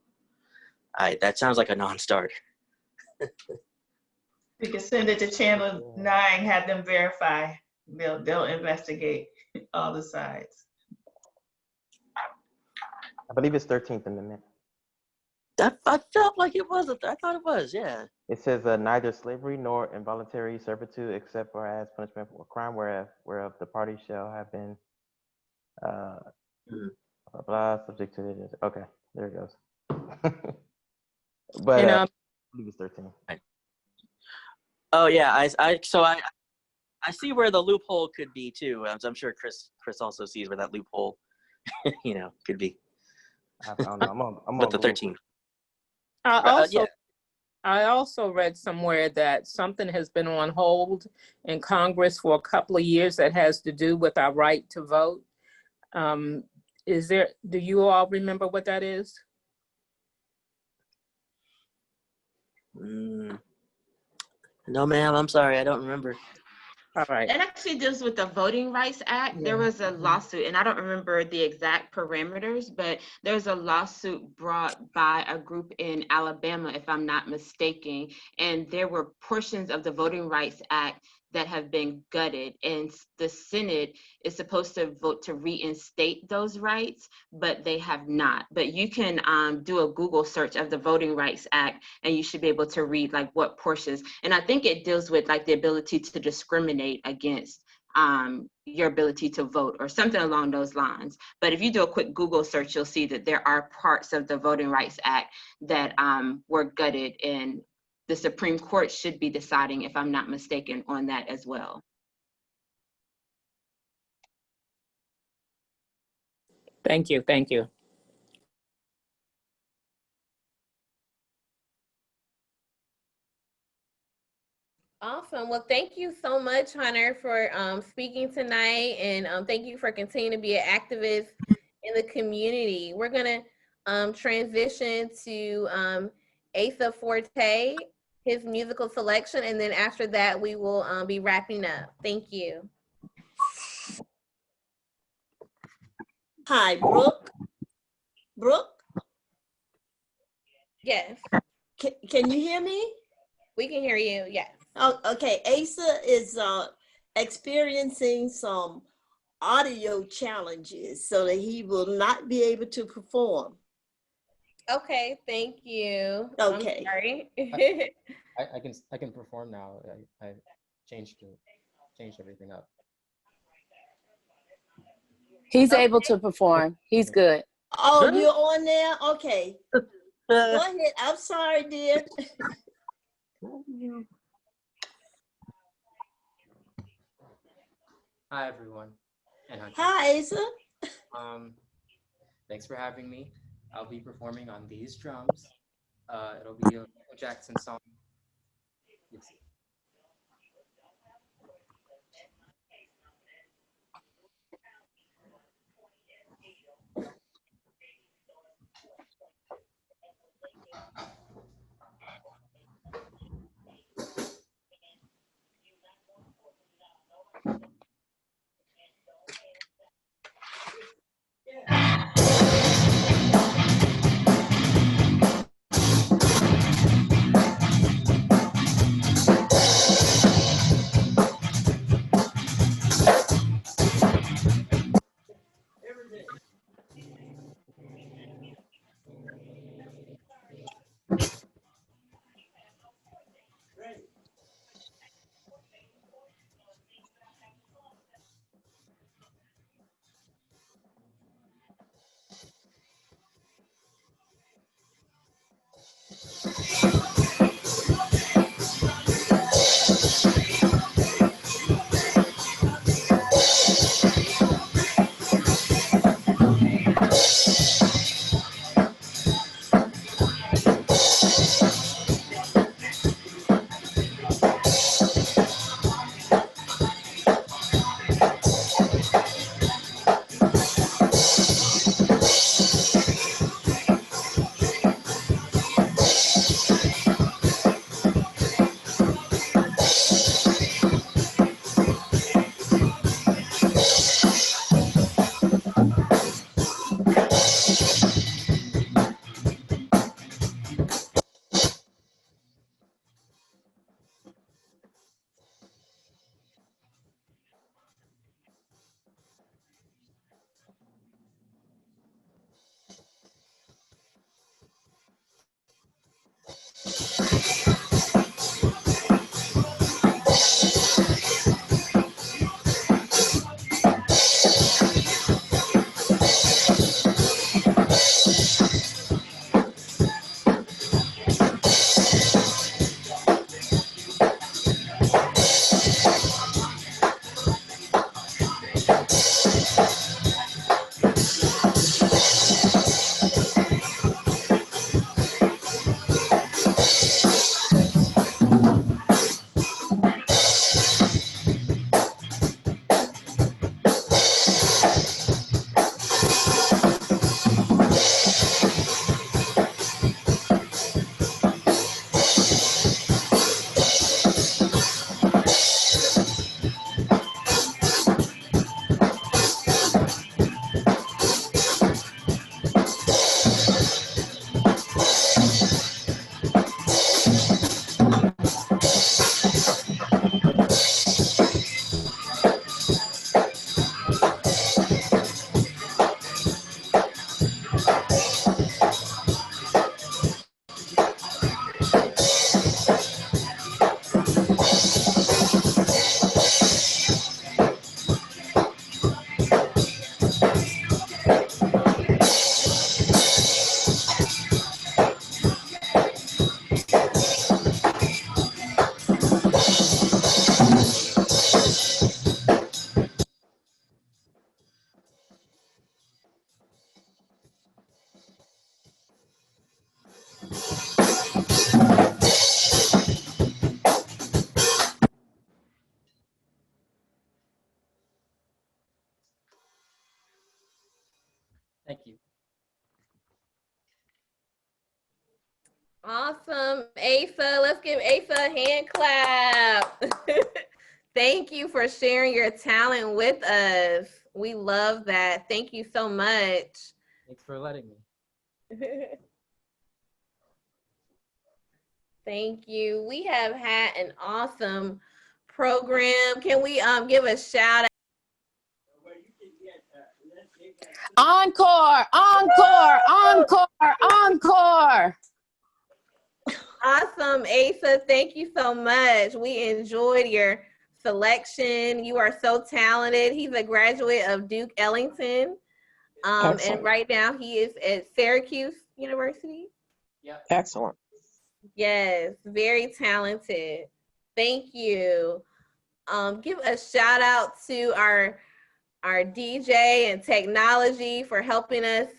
that sounds like a non-starter. We can send it to Channel 9, have them verify. They'll investigate all the sides. I believe it's 13th Amendment. I felt like it was. I thought it was, yeah. It says neither slavery nor involuntary servitude except for as punishment for a crime whereof the party shall have been subject to it. Okay, there it goes. But I believe it's 13. Oh yeah, I see where the loophole could be too. I'm sure Chris also sees where that loophole, could be. I don't know. I'm But on the board. 13th. I also read somewhere that something has been on hold in Congress for a couple of years that has to do with our right to vote. Do you all remember what that is? No, ma'am, I'm sorry, I don't remember. All right. It actually deals with the Voting Rights Act. There was a lawsuit, and I don't remember the exact parameters, but there's a lawsuit brought by a group in Alabama, if I'm not mistaken, and there were portions of the Voting Rights Act that have been gutted, and the Senate is supposed to vote to reinstate those rights, but they have not. But you can do a Google search of the Voting Rights Act, and you should be able to read like what portions. And I think it deals with like the ability to discriminate against your ability to vote or something along those lines. But if you do a quick Google search, you'll see that there are parts of the Voting Rights Act that were gutted, and the Supreme Court should be deciding, if I'm not mistaken, on that as well. Thank you. Thank you. Awesome. Well, thank you so much, Hunter, for speaking tonight, and thank you for continuing to be an activist in the community. We're going to transition to Asa Forte, his musical selection, and then after that, we will be wrapping up. Thank you. Hi, Brooke. Brooke? Yes. Can you hear me? We can hear you, yes. Oh, okay, Asa is experiencing some audio challenges so that he will not be able to perform. Okay, thank you. Okay. I'm sorry. I can perform now. I changed everything up. He's able to perform. He's good. Oh, you're on there? Okay. Go ahead. I'm sorry, dear. Hi, everyone. And hi, Asa. Thanks for having me. I'll be performing on these drums. It'll be a Michael Jackson song. Let's see. Awesome, Asa. Let's give Asa a hand clap. Thank you for sharing your talent with us. We love that. Thank you so much. Thanks for letting me. Thank you. We have had an awesome program. Can we give a shout out? Encore, encore, encore, encore. Awesome, Asa. Thank you so much. We enjoyed your selection. You are so talented. He's a graduate of Duke Ellington. And right now he is at Syracuse University. Yeah. Excellent. Yes, very talented. Thank you. Give a shout out to our DJ and technology for helping us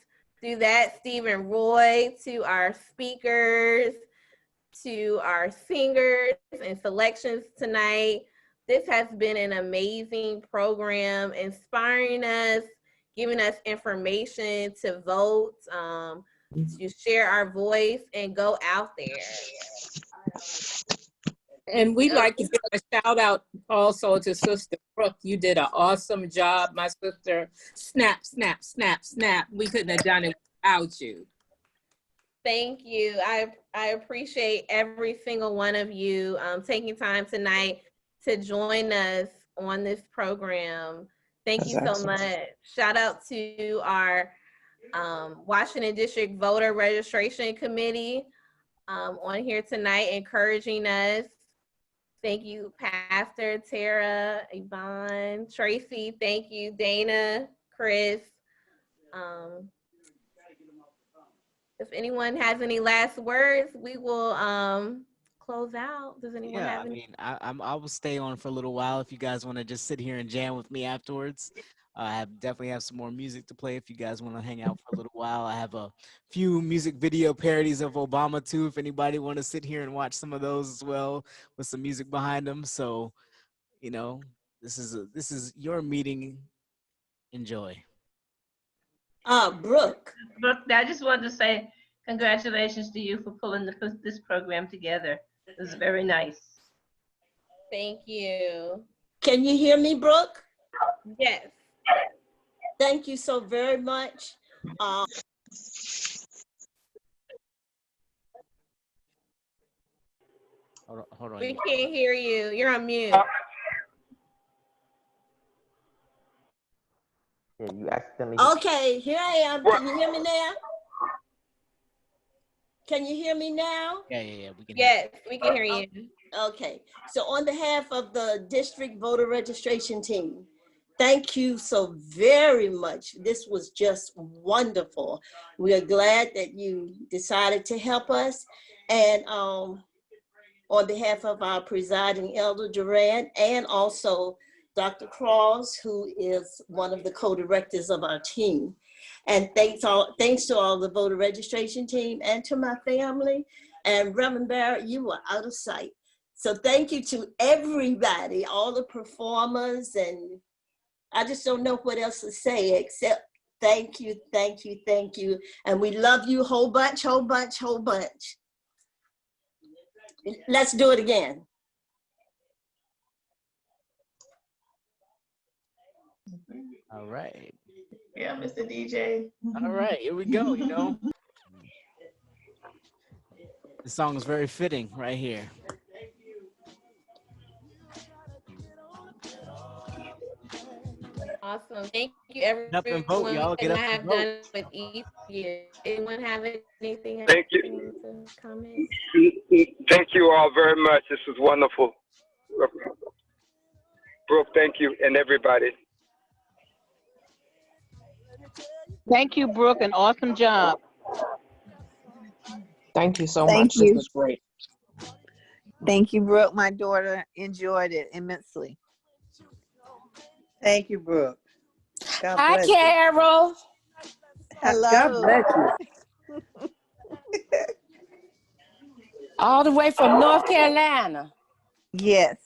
do that. Stephen Roy, to our speakers, to our singers and selections tonight. This has been an amazing program, inspiring us, giving us information to vote, to share our voice and go out there. And we'd like to give a shout out also to Sister Brooke. You did an awesome job, my sister. Snap, snap, snap, snap. We couldn't have done it without you. Thank you. I appreciate every single one of you taking time tonight to join us on this program. Thank you so much. Shout out to our Washington District Voter Registration Committee on here tonight, encouraging us. Thank you, Pastor Tara, Yvonne, Tracy. Thank you, Dana, Chris. If anyone has any last words, we will close out. Does anyone have any? I will stay on for a little while if you guys want to just sit here and jam with me afterwards. I definitely have some more music to play if you guys want to hang out for a little while. I have a few music video parodies of Obama too, if anybody want to sit here and watch some of those as well with some music behind them. So, you know, this is your meeting. Enjoy. Brooke. Brooke, I just wanted to say congratulations to you for pulling this program together. It was very nice. Thank you. Can you hear me, Brooke? Yes. Thank you so very much. Hold on. We can't hear you. You're on mute. Yeah, you accidentally. Okay, here I am. Can you hear me now? Can you hear me now? Yeah. We can hear you. Okay, so on behalf of the district voter registration team, thank you so very much. This was just wonderful. We are glad that you decided to help us. And on behalf of our presiding elder, Durant, and also Dr. Cross, who is one of the co-directors of our team. And thanks to all the voter registration team and to my family. And Reverend Barrett, you were out of sight. So thank you to everybody, all the performers, and I just don't know what else to say except thank you, thank you, thank you. And we love you whole bunch, whole bunch, whole bunch. Let's do it again. All right. Yeah, Mr. DJ. All right, here we go, you know. The song is very fitting right here. Awesome. Thank you, everyone. Up and vote, y'all. Get up I and have vote. done with each of you. Anyone have anything? Thank you. To comment? Thank you all very much. This was wonderful. Brooke, thank you, and everybody. Thank you, Brooke. An awesome job. Thank you so Thank much. you. This was great. Thank you, Brooke. My daughter enjoyed it immensely. Thank you, Brooke. God Hi, bless you. Carol. Hello. God bless you. All the way from North Carolina. Yes.